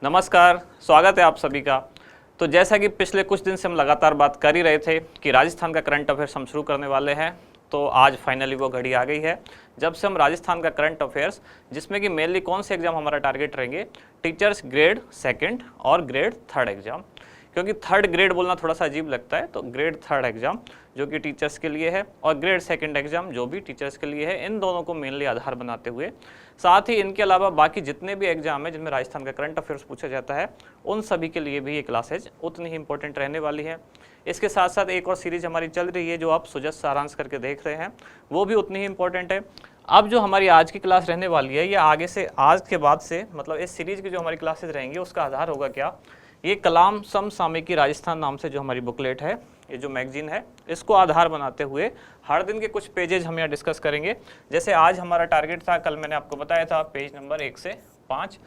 नमस्कार, स्वागत है आप सभी का। तो जैसा कि पिछले कुछ दिन से हम लगातार बात कर ही रहे थे कि राजस्थान का करंट अफेयर्स हम शुरू करने वाले हैं, तो आज फाइनली वो घड़ी आ गई है जब से हम राजस्थान का करंट अफेयर्स, जिसमें कि मेनली कौन से एग्जाम हमारा टारगेट रहेंगे, टीचर्स ग्रेड सेकंड और ग्रेड थर्ड एग्जाम। क्योंकि थर्ड ग्रेड बोलना थोड़ा सा अजीब लगता है, तो ग्रेड थर्ड एग्जाम जो कि टीचर्स के लिए है और ग्रेड सेकंड एग्जाम जो भी टीचर्स के लिए है, इन दोनों को मेनली आधार बनाते हुए, साथ ही इनके अलावा बाकी जितने भी एग्जाम है जिनमें राजस्थान का करंट अफेयर्स पूछा जाता है, उन सभी के लिए भी ये क्लासेज उतनी ही इंपॉर्टेंट रहने वाली है। इसके साथ साथ एक और सीरीज हमारी चल रही है जो आप सुजस सारांश करके देख रहे हैं, वो भी उतनी ही इंपॉर्टेंट है। अब जो हमारी आज की क्लास रहने वाली है, ये आगे से आज के बाद से मतलब इस सीरीज की जो हमारी क्लासेज रहेंगी उसका आधार होगा क्या, ये कलाम समसामयिकी राजस्थान नाम से जो हमारी बुकलेट है, ये जो मैगजीन है, इसको आधार बनाते हुए हर दिन के कुछ पेजेज हम यहाँ डिस्कस करेंगे। जैसे आज हमारा टारगेट था, कल मैंने आपको बताया था, पेज नंबर 1 से 5।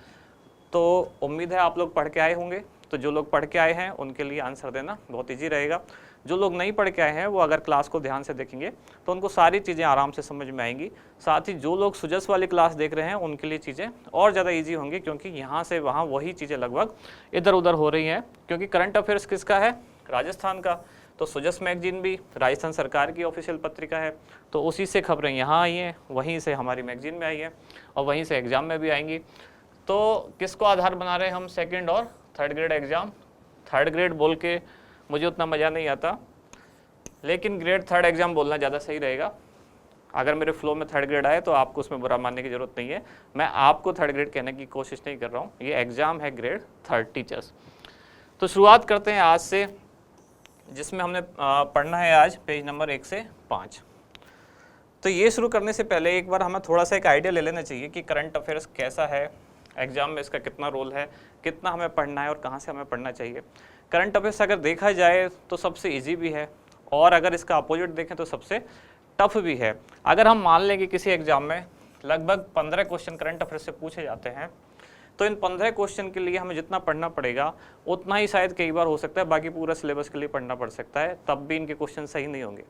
तो उम्मीद है आप लोग पढ़ के आए होंगे। तो जो लोग पढ़ के आए हैं उनके लिए आंसर देना बहुत ईजी रहेगा। जो लोग नहीं पढ़ के आए हैं वो अगर क्लास को ध्यान से देखेंगे तो उनको सारी चीज़ें आराम से समझ में आएंगी। साथ ही जो लोग सुजस वाली क्लास देख रहे हैं उनके लिए चीज़ें और ज़्यादा ईजी होंगी, क्योंकि यहाँ से वहाँ वही चीज़ें लगभग इधर उधर हो रही हैं। क्योंकि करंट अफेयर्स किसका है? राजस्थान का। तो सुजस मैगजीन भी राजस्थान सरकार की ऑफिशियल पत्रिका है, तो उसी से खबरें यहाँ आई हैं, वहीं से हमारी मैगजीन में आई हैं और वहीं से एग्जाम में भी आएंगी। तो किसको आधार बना रहे हैं हम? सेकंड और third grade exam. Third grade बोल के मुझे उतना मज़ा नहीं आता, लेकिन ग्रेड थर्ड एग्जाम बोलना ज़्यादा सही रहेगा। अगर मेरे फ्लो में थर्ड ग्रेड आए तो आपको उसमें बुरा मानने की ज़रूरत नहीं है। मैं आपको थर्ड ग्रेड कहने की कोशिश नहीं कर रहा हूँ, ये एग्ज़ाम है ग्रेड थर्ड टीचर्स। तो शुरुआत करते हैं आज से, जिसमें हमने पढ़ना है आज पेज नंबर 1 से 5। तो ये शुरू करने से पहले एक बार हमें थोड़ा सा एक आइडिया ले लेना चाहिए कि करंट अफेयर्स कैसा है, एग्जाम में इसका कितना रोल है, कितना हमें पढ़ना है और कहाँ से हमें पढ़ना चाहिए। करंट अफेयर्स अगर देखा जाए तो सबसे इजी भी है, और अगर इसका अपोजिट देखें तो सबसे टफ भी है। अगर हम मान लें कि किसी एग्जाम में लगभग 15 क्वेश्चन करंट अफेयर्स से पूछे जाते हैं, तो इन 15 क्वेश्चन के लिए हमें जितना पढ़ना पड़ेगा उतना ही शायद कई बार हो सकता है बाकी पूरा सिलेबस के लिए पढ़ना पड़ सकता है, तब भी इनके क्वेश्चन सही नहीं होंगे।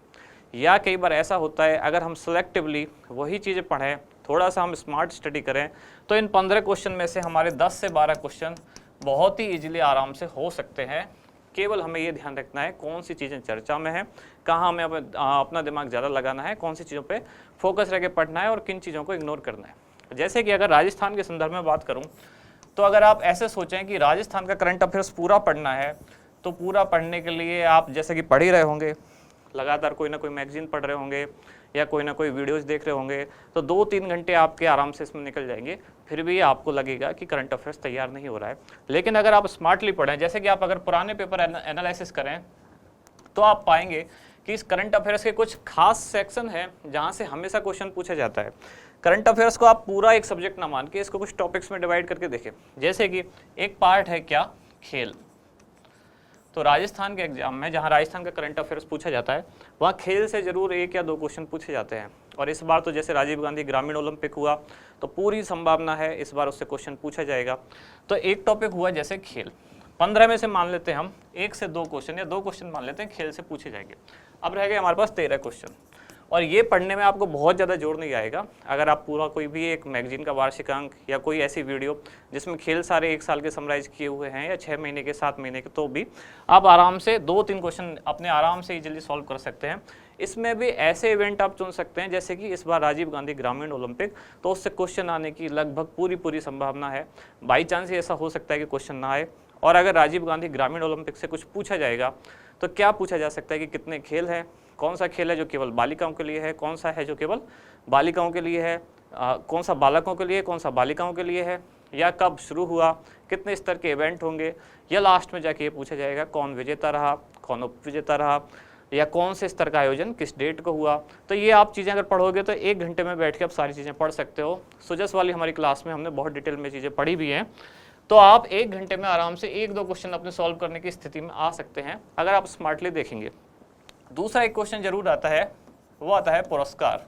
या कई बार ऐसा होता है अगर हम सेलेक्टिवली वही चीज़ें पढ़ें, थोड़ा सा हम स्मार्ट स्टडी करें, तो इन 15 क्वेश्चन में से हमारे 10 से 12 क्वेश्चन बहुत ही ईजिली आराम से हो सकते हैं। केवल हमें ये ध्यान रखना है कौन सी चीज़ें चर्चा में हैं, कहाँ हमें अपना दिमाग ज़्यादा लगाना है, कौन सी चीज़ों पे फोकस रह के पढ़ना है और किन चीज़ों को इग्नोर करना है। जैसे कि अगर राजस्थान के संदर्भ में बात करूँ, तो अगर आप ऐसे सोचें कि राजस्थान का करंट अफेयर्स पूरा पढ़ना है, तो पूरा पढ़ने के लिए आप जैसे कि पढ़ ही रहे होंगे, लगातार कोई ना कोई मैगजीन पढ़ रहे होंगे या कोई ना कोई वीडियोज़ देख रहे होंगे, तो 2-3 घंटे आपके आराम से इसमें निकल जाएंगे। फिर भी आपको लगेगा कि करंट अफेयर्स तैयार नहीं हो रहा है। लेकिन अगर आप स्मार्टली पढ़ें, जैसे कि आप अगर पुराने पेपर एनालिसिस करें, तो आप पाएंगे कि इस करंट अफेयर्स के कुछ खास सेक्शन हैं जहाँ से हमेशा क्वेश्चन पूछा जाता है। करंट अफेयर्स को आप पूरा एक सब्जेक्ट ना मान के इसको कुछ टॉपिक्स में डिवाइड करके देखें। जैसे कि एक पार्ट है क्या? खेल। तो राजस्थान के एग्जाम में जहाँ राजस्थान का करंट अफेयर्स पूछा जाता है, वहाँ खेल से जरूर 1 या 2 क्वेश्चन पूछे जाते हैं। और इस बार तो जैसे राजीव गांधी ग्रामीण ओलंपिक हुआ, तो पूरी संभावना है इस बार उससे क्वेश्चन पूछा जाएगा। तो एक टॉपिक हुआ जैसे खेल, 15 में से मान लेते हैं हम 1 से 2 क्वेश्चन या 2 क्वेश्चन मान लेते हैं खेल से पूछे जाएंगे। अब रह गए हमारे पास 13 क्वेश्चन, और ये पढ़ने में आपको बहुत ज़्यादा जोर नहीं आएगा। अगर आप पूरा कोई भी एक मैगजीन का वार्षिक अंक या कोई ऐसी वीडियो जिसमें खेल सारे 1 साल के समराइज किए हुए हैं या 6 महीने के 7 महीने के, तो भी आप आराम से 2-3 क्वेश्चन अपने आराम से इजीली सॉल्व कर सकते हैं। इसमें भी ऐसे इवेंट आप चुन सकते हैं जैसे कि इस बार राजीव गांधी ग्रामीण ओलंपिक, तो उससे क्वेश्चन आने की लगभग पूरी संभावना है। बाई चांस ही ऐसा हो सकता है कि क्वेश्चन ना आए। और अगर राजीव गांधी ग्रामीण ओलंपिक से कुछ पूछा जाएगा तो क्या पूछा जा सकता है कि कितने खेल हैं, कौन सा खेल है जो केवल बालिकाओं के लिए है, कौन सा है जो केवल बालिकाओं के लिए है, कौन सा बालकों के लिए, कौन सा बालिकाओं के लिए है, या कब शुरू हुआ, कितने स्तर के इवेंट होंगे, या लास्ट में जाके ये पूछा जाएगा कौन विजेता रहा, कौन उपविजेता रहा, या कौन से स्तर का आयोजन किस डेट को हुआ। तो ये आप चीज़ें अगर पढ़ोगे तो 1 घंटे में बैठ के आप सारी चीज़ें पढ़ सकते हो। सुजस वाली हमारी क्लास में हमने बहुत डिटेल में चीज़ें पढ़ी भी हैं, तो आप 1 घंटे में आराम से 1-2 क्वेश्चन अपने सॉल्व करने की स्थिति में आ सकते हैं अगर आप स्मार्टली देखेंगे। दूसरा एक क्वेश्चन जरूर आता है, वो आता है पुरस्कार।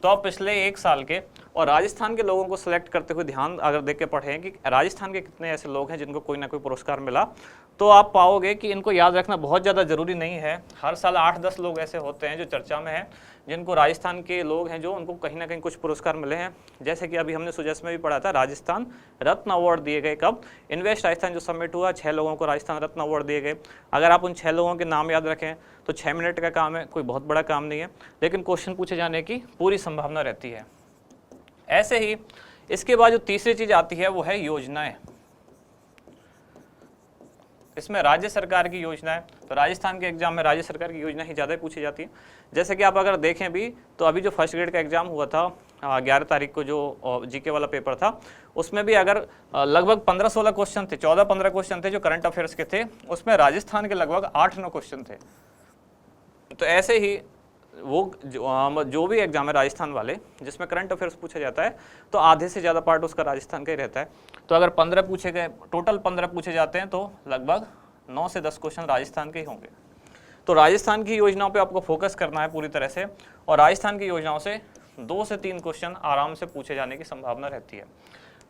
तो आप पिछले 1 साल के और राजस्थान के लोगों को सिलेक्ट करते हुए ध्यान अगर देख के पढ़ें कि राजस्थान के कितने ऐसे लोग हैं जिनको कोई ना कोई पुरस्कार मिला, तो आप पाओगे कि इनको याद रखना बहुत ज़्यादा ज़रूरी नहीं है। हर साल 8-10 लोग ऐसे होते हैं जो चर्चा में हैं, जिनको राजस्थान के लोग हैं जो उनको कहीं ना कहीं कुछ पुरस्कार मिले हैं। जैसे कि अभी हमने सुजस में भी पढ़ा था, राजस्थान रत्न अवार्ड दिए गए कब, इन्वेस्ट राजस्थान जो समिट हुआ, 6 लोगों को राजस्थान रत्न अवार्ड दिए गए। अगर आप उन 6 लोगों के नाम याद रखें तो 6 मिनट का काम है, कोई बहुत बड़ा काम नहीं है, लेकिन क्वेश्चन पूछे जाने की पूरी संभावना रहती है। ऐसे ही इसके बाद जो तीसरी चीज आती है वो है योजनाएं। इसमें राज्य सरकार की योजना है, तो राजस्थान के एग्जाम में राज्य सरकार की योजना ही ज़्यादा पूछी जाती है। जैसे कि आप अगर देखें भी तो अभी जो फर्स्ट ग्रेड का एग्जाम हुआ था 11 तारीख को, जो जीके वाला पेपर था, उसमें भी अगर लगभग 15-16 क्वेश्चन थे, 14-15 क्वेश्चन थे जो करंट अफेयर्स के थे, उसमें राजस्थान के लगभग 8-9 क्वेश्चन थे। तो ऐसे ही वो जो भी एग्जाम है राजस्थान वाले जिसमें करंट अफेयर्स पूछा जाता है, तो आधे से ज़्यादा पार्ट उसका राजस्थान का ही रहता है। तो अगर 15 पूछे गए, टोटल 15 पूछे जाते हैं, तो लगभग 9 से 10 क्वेश्चन राजस्थान के ही होंगे। तो राजस्थान की योजनाओं पे आपको फोकस करना है पूरी तरह से, और राजस्थान की योजनाओं से 2 से 3 क्वेश्चन आराम से पूछे जाने की संभावना रहती है।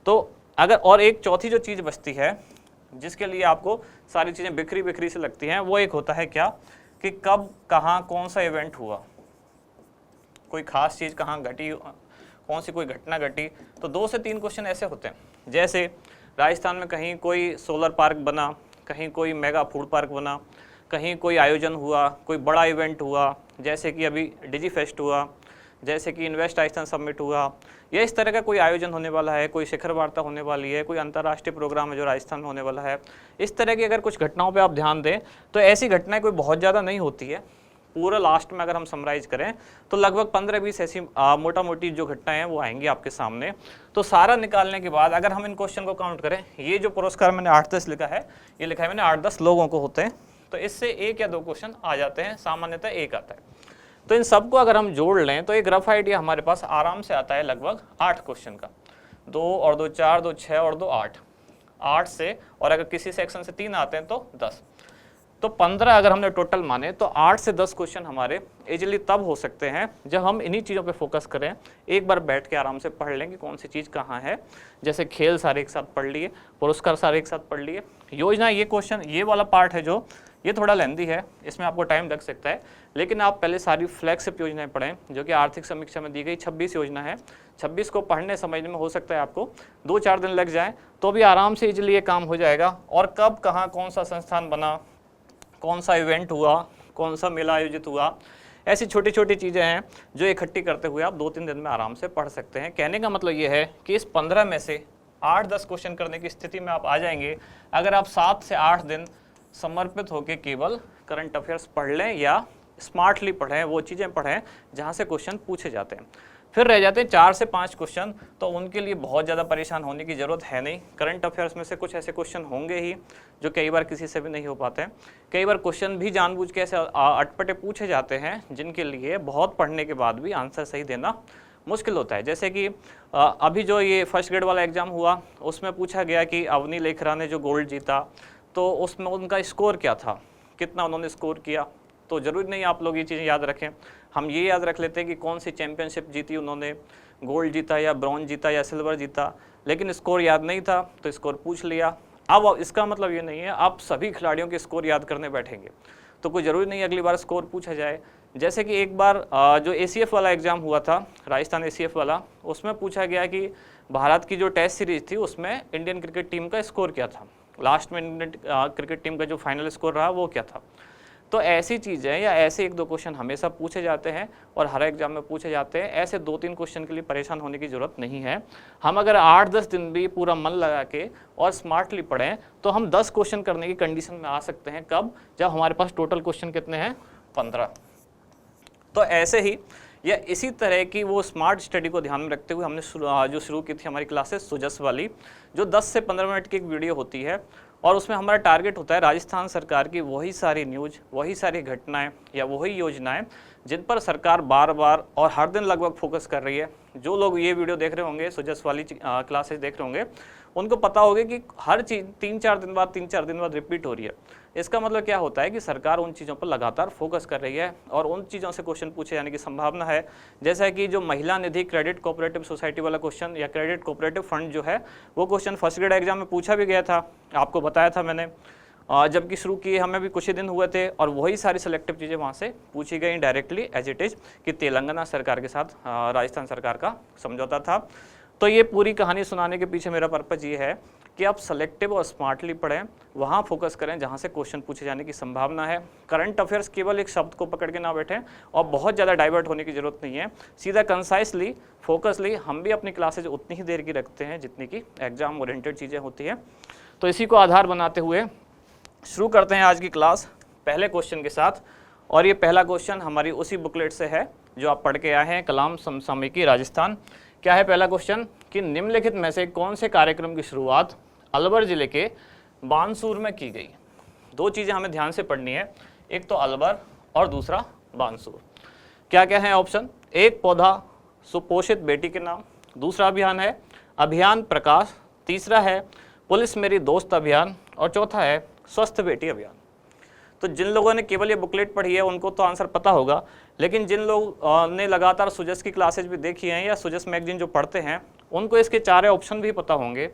तो अगर और एक चौथी जो चीज़ बचती है जिसके लिए आपको सारी चीज़ें बिखरी बिखरी से लगती हैं, वो एक होता है क्या कि कब कहाँ कौन सा इवेंट हुआ, कोई खास चीज़ कहाँ घटी, कौन सी कोई घटना घटी। तो 2 से 3 क्वेश्चन ऐसे होते हैं, जैसे राजस्थान में कहीं कोई सोलर पार्क बना, कहीं कोई मेगा फूड पार्क बना, कहीं कोई आयोजन हुआ, कोई बड़ा इवेंट हुआ, जैसे कि अभी डिजी फेस्ट हुआ, जैसे कि इन्वेस्ट राजस्थान समिट हुआ, या इस तरह का कोई आयोजन होने वाला है, कोई शिखर वार्ता होने वाली है, कोई अंतर्राष्ट्रीय प्रोग्राम है जो राजस्थान में होने वाला है। इस तरह की अगर कुछ घटनाओं पे आप ध्यान दें तो ऐसी घटनाएं कोई बहुत ज़्यादा नहीं होती है। पूरा लास्ट में अगर हम समराइज करें तो लगभग 15-20 ऐसी मोटा मोटी जो घटनाएं हैं वो आएंगी आपके सामने। तो सारा निकालने के बाद अगर हम इन क्वेश्चन को काउंट करें, ये जो पुरस्कार मैंने 8-10 लिखा है, ये लिखा है मैंने 8-10 लोगों को होते हैं, तो इससे 1 या 2 क्वेश्चन आ जाते हैं, सामान्यतः 1 आता है। तो इन सबको अगर हम जोड़ लें तो एक रफ आइडिया हमारे पास आराम से आता है लगभग 8 क्वेश्चन का। 2 और 2 4, 2 6 और 2 8 से, और अगर किसी सेक्शन से 3 आते हैं तो 10, तो 15 अगर हमने टोटल माने तो 8 से 10 क्वेश्चन हमारे इजीली तब हो सकते हैं जब हम इन्हीं चीज़ों पे फोकस करें, एक बार बैठ के आराम से पढ़ लें कि कौन सी चीज़ कहाँ है। जैसे खेल सारे एक साथ पढ़ लिए, पुरस्कार सारे एक साथ पढ़ लिए, योजना, ये क्वेश्चन, ये वाला पार्ट है जो ये थोड़ा लेंदी है, इसमें आपको टाइम लग सकता है, लेकिन आप पहले सारी फ्लैगशिप योजनाएं पढ़ें जो कि आर्थिक समीक्षा में दी गई 26 योजना है। 26 को पढ़ने समझने में हो सकता है आपको 2-4 दिन लग जाए, तो भी आराम से इजीली ये काम हो जाएगा। और कब कहाँ कौन सा संस्थान बना, कौन सा इवेंट हुआ, कौन सा मेला आयोजित हुआ, ऐसी छोटी छोटी चीज़ें हैं जो इकट्ठी करते हुए आप 2-3 दिन में आराम से पढ़ सकते हैं। कहने का मतलब ये है कि इस 15 में से 8-10 क्वेश्चन करने की स्थिति में आप आ जाएंगे अगर आप 7 से 8 दिन समर्पित होकर केवल करंट अफेयर्स पढ़ लें या स्मार्टली पढ़ें, वो चीज़ें पढ़ें जहाँ से क्वेश्चन पूछे जाते हैं। फिर रह जाते हैं 4 से 5 क्वेश्चन, तो उनके लिए बहुत ज़्यादा परेशान होने की ज़रूरत है नहीं। करंट अफेयर्स में से कुछ ऐसे क्वेश्चन होंगे ही जो कई बार किसी से भी नहीं हो पाते हैं। कई बार क्वेश्चन भी जानबूझ के ऐसे अटपटे पूछे जाते हैं जिनके लिए बहुत पढ़ने के बाद भी आंसर सही देना मुश्किल होता है। जैसे कि अभी जो ये फर्स्ट ग्रेड वाला एग्ज़ाम हुआ उसमें पूछा गया कि अवनी लेखरा ने जो गोल्ड जीता, तो उसमें उनका स्कोर क्या था, कितना उन्होंने स्कोर किया। तो ज़रूरी नहीं आप लोग ये चीज़ें याद रखें, हम ये याद रख लेते हैं कि कौन सी चैंपियनशिप जीती उन्होंने, गोल्ड जीता या ब्रॉन्ज जीता या सिल्वर जीता, लेकिन स्कोर याद नहीं था तो स्कोर पूछ लिया। अब इसका मतलब ये नहीं है आप सभी खिलाड़ियों के स्कोर याद करने बैठेंगे, तो कोई ज़रूरी नहीं अगली बार स्कोर पूछा जाए। जैसे कि एक बार जो ACF वाला एग्ज़ाम हुआ था, राजस्थान ACF वाला, उसमें पूछा गया कि भारत की जो टेस्ट सीरीज़ थी उसमें इंडियन क्रिकेट टीम का स्कोर क्या था, लास्ट में इंडियन क्रिकेट टीम का जो फाइनल स्कोर रहा वो क्या था। तो ऐसी चीज़ें या ऐसे 1-2 क्वेश्चन हमेशा पूछे जाते हैं और हर एग्जाम में पूछे जाते हैं। ऐसे 2-3 क्वेश्चन के लिए परेशान होने की ज़रूरत नहीं है। हम अगर 8-10 दिन भी पूरा मन लगा के और स्मार्टली पढ़ें तो हम 10 क्वेश्चन करने की कंडीशन में आ सकते हैं। कब? जब हमारे पास टोटल क्वेश्चन कितने हैं? 15। तो ऐसे ही या इसी तरह की वो स्मार्ट स्टडी को ध्यान में रखते हुए हमने जो शुरू की थी हमारी क्लासेस सुजस वाली, जो 10 से 15 मिनट की एक वीडियो होती है और उसमें हमारा टारगेट होता है राजस्थान सरकार की वही सारी न्यूज़, वही सारी घटनाएं या वही योजनाएं जिन पर सरकार बार बार और हर दिन लगभग फोकस कर रही है। जो लोग ये वीडियो देख रहे होंगे, सुजस वाली क्लासेस देख रहे होंगे, उनको पता होगा कि हर चीज़ 3-4 दिन बाद रिपीट हो रही है। इसका मतलब क्या होता है कि सरकार उन चीज़ों पर लगातार फोकस कर रही है और उन चीज़ों से क्वेश्चन पूछे जाने की संभावना है। जैसा कि जो महिला निधि क्रेडिट कोऑपरेटिव सोसाइटी वाला क्वेश्चन या क्रेडिट कोऑपरेटिव फंड जो है, वो क्वेश्चन फर्स्ट ग्रेड एग्जाम में पूछा भी गया था, आपको बताया था मैंने। जबकि शुरू किए हमें भी कुछ ही दिन हुए थे और वही सारी सिलेक्टिव चीज़ें वहाँ से पूछी गई डायरेक्टली एज इट इज़ कि तेलंगाना सरकार के साथ राजस्थान सरकार का समझौता था। तो ये पूरी कहानी सुनाने के पीछे मेरा पर्पज़ ये है कि आप सेलेक्टिव और स्मार्टली पढ़ें, वहाँ फोकस करें जहाँ से क्वेश्चन पूछे जाने की संभावना है। करंट अफेयर्स केवल एक शब्द को पकड़ के ना बैठें और बहुत ज़्यादा डाइवर्ट होने की ज़रूरत नहीं है। सीधा कंसाइसली फोकसली हम भी अपनी क्लासेज उतनी ही देर की रखते हैं जितनी की एग्जाम ओरिएंटेड चीज़ें होती हैं। तो इसी को आधार बनाते हुए शुरू करते हैं आज की क्लास पहले क्वेश्चन के साथ। और ये पहला क्वेश्चन हमारी उसी बुकलेट से है जो आप पढ़ के आए हैं, कलाम समसामयिकी राजस्थान। क्या है पहला क्वेश्चन कि निम्नलिखित में से कौन से कार्यक्रम की शुरुआत अलवर जिले के बानसूर में की गई। दो चीज़ें हमें ध्यान से पढ़नी है, एक तो अलवर और दूसरा बानसूर। क्या क्या है ऑप्शन, एक पौधा सुपोषित बेटी के नाम, दूसरा अभियान है अभियान प्रकाश, तीसरा है पुलिस मेरी दोस्त अभियान और चौथा है स्वस्थ बेटी अभियान। तो जिन लोगों ने केवल ये बुकलेट पढ़ी है उनको तो आंसर पता होगा, लेकिन जिन लोग ने लगातार सुजस की क्लासेज भी देखी हैं या सुजस मैगजीन जो पढ़ते हैं उनको इसके चारे ऑप्शन भी पता होंगे,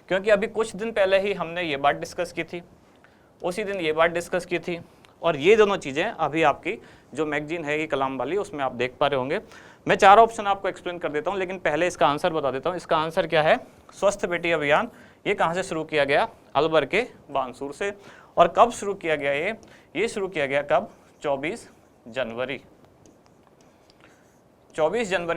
क्योंकि अभी कुछ दिन पहले ही हमने ये बात डिस्कस की थी, उसी दिन ये बात डिस्कस की थी। और ये दोनों चीज़ें अभी आपकी जो मैगजीन है ये कलाम वाली उसमें आप देख पा रहे होंगे। मैं चार ऑप्शन आपको एक्सप्लेन कर देता हूँ, लेकिन पहले इसका आंसर बता देता हूँ। इसका आंसर क्या है, स्वस्थ बेटी अभियान। ये कहाँ से शुरू किया गया, अलवर के बानसूर से। और कब शुरू किया गया ये शुरू किया गया कब, 24 जनवरी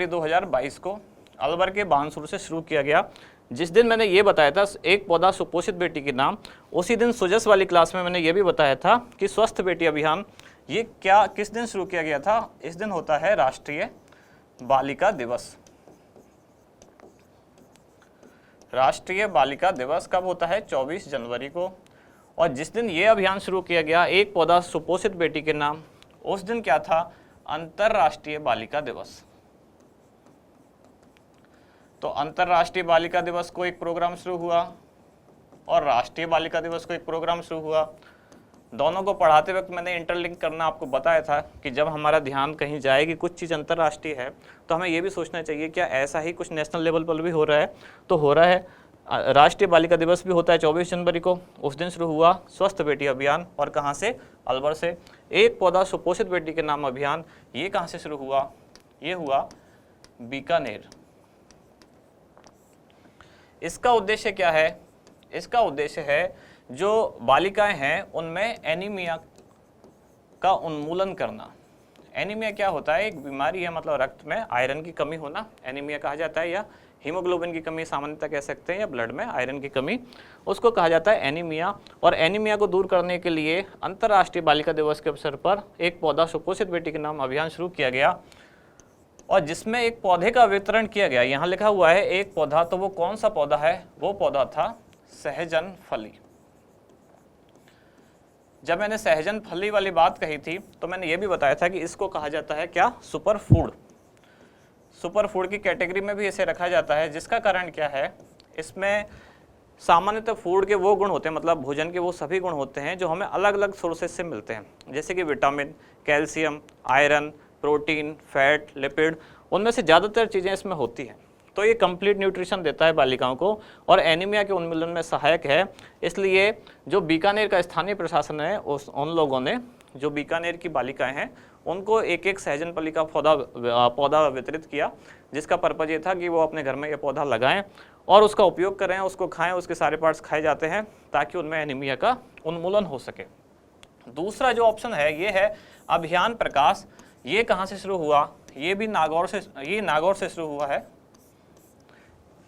2022 को अलवर के बानसूर से शुरू किया गया। जिस दिन मैंने ये बताया था एक पौधा सुपोषित बेटी के नाम, उसी दिन सुजस वाली क्लास में मैंने ये भी बताया था कि स्वस्थ बेटी अभियान ये किस दिन शुरू किया गया था। इस दिन होता है राष्ट्रीय बालिका दिवस। राष्ट्रीय बालिका दिवस कब होता है, 24 जनवरी को। और जिस दिन ये अभियान शुरू किया गया एक पौधा सुपोषित बेटी के नाम, उस दिन क्या था, अंतरराष्ट्रीय बालिका दिवस। तो अंतरराष्ट्रीय बालिका दिवस को एक प्रोग्राम शुरू हुआ और राष्ट्रीय बालिका दिवस को एक प्रोग्राम शुरू हुआ। दोनों को पढ़ाते वक्त मैंने इंटरलिंक करना आपको बताया था कि जब हमारा ध्यान कहीं जाए कि कुछ चीज़ अंतरराष्ट्रीय है तो हमें ये भी सोचना चाहिए क्या ऐसा ही कुछ नेशनल लेवल पर भी हो रहा है। तो हो रहा है, राष्ट्रीय बालिका दिवस भी होता है 24 जनवरी को, उस दिन शुरू हुआ स्वस्थ बेटी अभियान। और कहाँ से, अलवर से। एक पौधा सुपोषित बेटी के नाम अभियान, ये कहाँ से शुरू हुआ, ये हुआ बीकानेर। इसका उद्देश्य क्या है, इसका उद्देश्य है जो बालिकाएं हैं उनमें एनीमिया का उन्मूलन करना। एनीमिया क्या होता है, एक बीमारी है, मतलब रक्त में आयरन की कमी होना एनीमिया कहा जाता है, या हीमोग्लोबिन की कमी सामान्यतः कह सकते हैं, या ब्लड में आयरन की कमी, उसको कहा जाता है एनीमिया। और एनीमिया को दूर करने के लिए अंतर्राष्ट्रीय बालिका दिवस के अवसर पर एक पौधा सुपोषित बेटी के नाम अभियान शुरू किया गया और जिसमें एक पौधे का वितरण किया गया। यहाँ लिखा हुआ है एक पौधा, तो वो कौन सा पौधा है, वो पौधा था सहजन फली। जब मैंने सहजन फली वाली बात कही थी तो मैंने ये भी बताया था कि इसको कहा जाता है क्या, सुपर फूड। सुपर फूड की कैटेगरी में भी इसे रखा जाता है, जिसका कारण क्या है, इसमें सामान्यतः फूड के वो गुण होते हैं, मतलब भोजन के वो सभी गुण होते हैं जो हमें अलग अलग सोर्सेज से मिलते हैं, जैसे कि vitamin, calcium, iron, protein, fat, lipid, उनमें से ज़्यादातर चीज़ें इसमें होती हैं। तो ये कंप्लीट न्यूट्रिशन देता है बालिकाओं को और एनीमिया के उन्मूलन में सहायक है। इसलिए जो बीकानेर का स्थानीय प्रशासन है उन लोगों ने, जो बीकानेर की बालिकाएं हैं, उनको एक एक सहजन फली का पौधा वितरित किया, जिसका पर्पज़ ये था कि वो अपने घर में ये पौधा लगाएं और उसका उपयोग करें, उसको खाएं, उसके सारे पार्ट्स खाए जाते हैं ताकि उनमें एनीमिया का उन्मूलन हो सके। दूसरा जो ऑप्शन है ये है अभियान प्रकाश। ये कहाँ से शुरू हुआ, ये भी नागौर से शुरू हुआ है।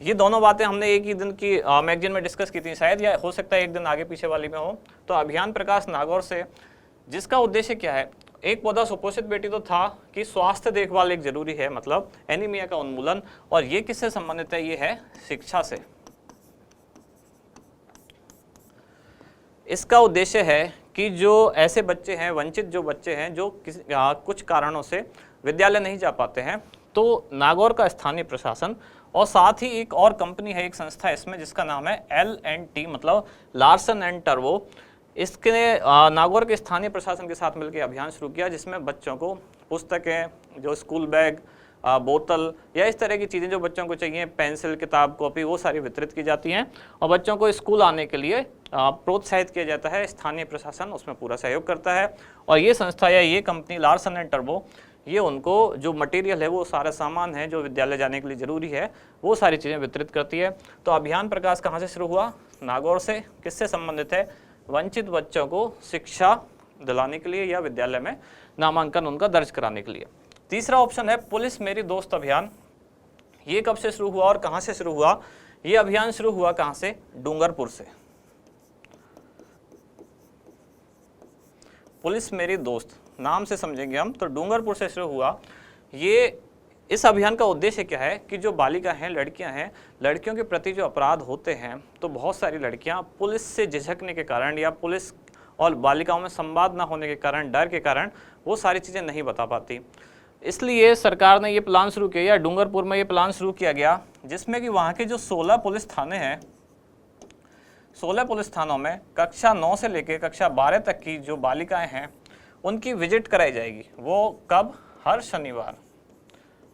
ये दोनों बातें हमने एक ही दिन की मैगजीन में डिस्कस की थी शायद, या हो सकता है एक दिन आगे पीछे वाली में हो। तो अभियान प्रकाश नागौर से, जिसका उद्देश्य क्या है, एक पौधा सुपोषित बेटी तो था कि स्वास्थ्य देखभाल एक जरूरी है, मतलब एनीमिया का उन्मूलन। और ये किससे संबंधित है, ये है शिक्षा से। इसका उद्देश्य है कि जो ऐसे बच्चे हैं, वंचित जो बच्चे हैं, जो कुछ कारणों से विद्यालय नहीं जा पाते हैं, तो नागौर का स्थानीय प्रशासन और साथ ही एक और कंपनी है, एक संस्था है इसमें जिसका नाम है L&T मतलब लार्सन एंड टर्बो, इसके नागौर के स्थानीय प्रशासन के साथ मिलकर अभियान शुरू किया जिसमें बच्चों को पुस्तकें, जो स्कूल बैग, बोतल या इस तरह की चीज़ें जो बच्चों को चाहिए, पेंसिल, किताब, कॉपी, वो सारी वितरित की जाती हैं और बच्चों को स्कूल आने के लिए प्रोत्साहित किया जाता है। स्थानीय प्रशासन उसमें पूरा सहयोग करता है और ये संस्था या ये कंपनी लार्सन एंड टर्बो ये उनको जो मटेरियल है, वो सारा सामान है जो विद्यालय जाने के लिए ज़रूरी है, वो सारी चीज़ें वितरित करती है। तो अभियान प्रकाश कहाँ से शुरू हुआ? नागौर से। किससे संबंधित है? वंचित बच्चों को शिक्षा दिलाने के लिए या विद्यालय में नामांकन उनका दर्ज कराने के लिए। तीसरा ऑप्शन है पुलिस मेरी दोस्त अभियान। ये कब से शुरू हुआ और कहाँ से शुरू हुआ? ये अभियान शुरू हुआ कहाँ से? डूंगरपुर से। पुलिस मेरी दोस्त नाम से समझेंगे हम, तो डूंगरपुर से शुरू हुआ। ये इस अभियान का उद्देश्य क्या है कि जो बालिका हैं, लड़कियां हैं, लड़कियों के प्रति जो अपराध होते हैं, तो बहुत सारी लड़कियां पुलिस से झिझकने के कारण या पुलिस और बालिकाओं में संवाद ना होने के कारण, डर के कारण वो सारी चीज़ें नहीं बता पाती। इसलिए सरकार ने ये प्लान शुरू किया, या डूंगरपुर में ये प्लान शुरू किया गया जिसमें कि वहाँ के जो 16 पुलिस थाने हैं, 16 पुलिस थानों में कक्षा 9 से लेकर कक्षा 12 तक की जो बालिकाएं हैं उनकी विजिट कराई जाएगी। वो कब? हर शनिवार।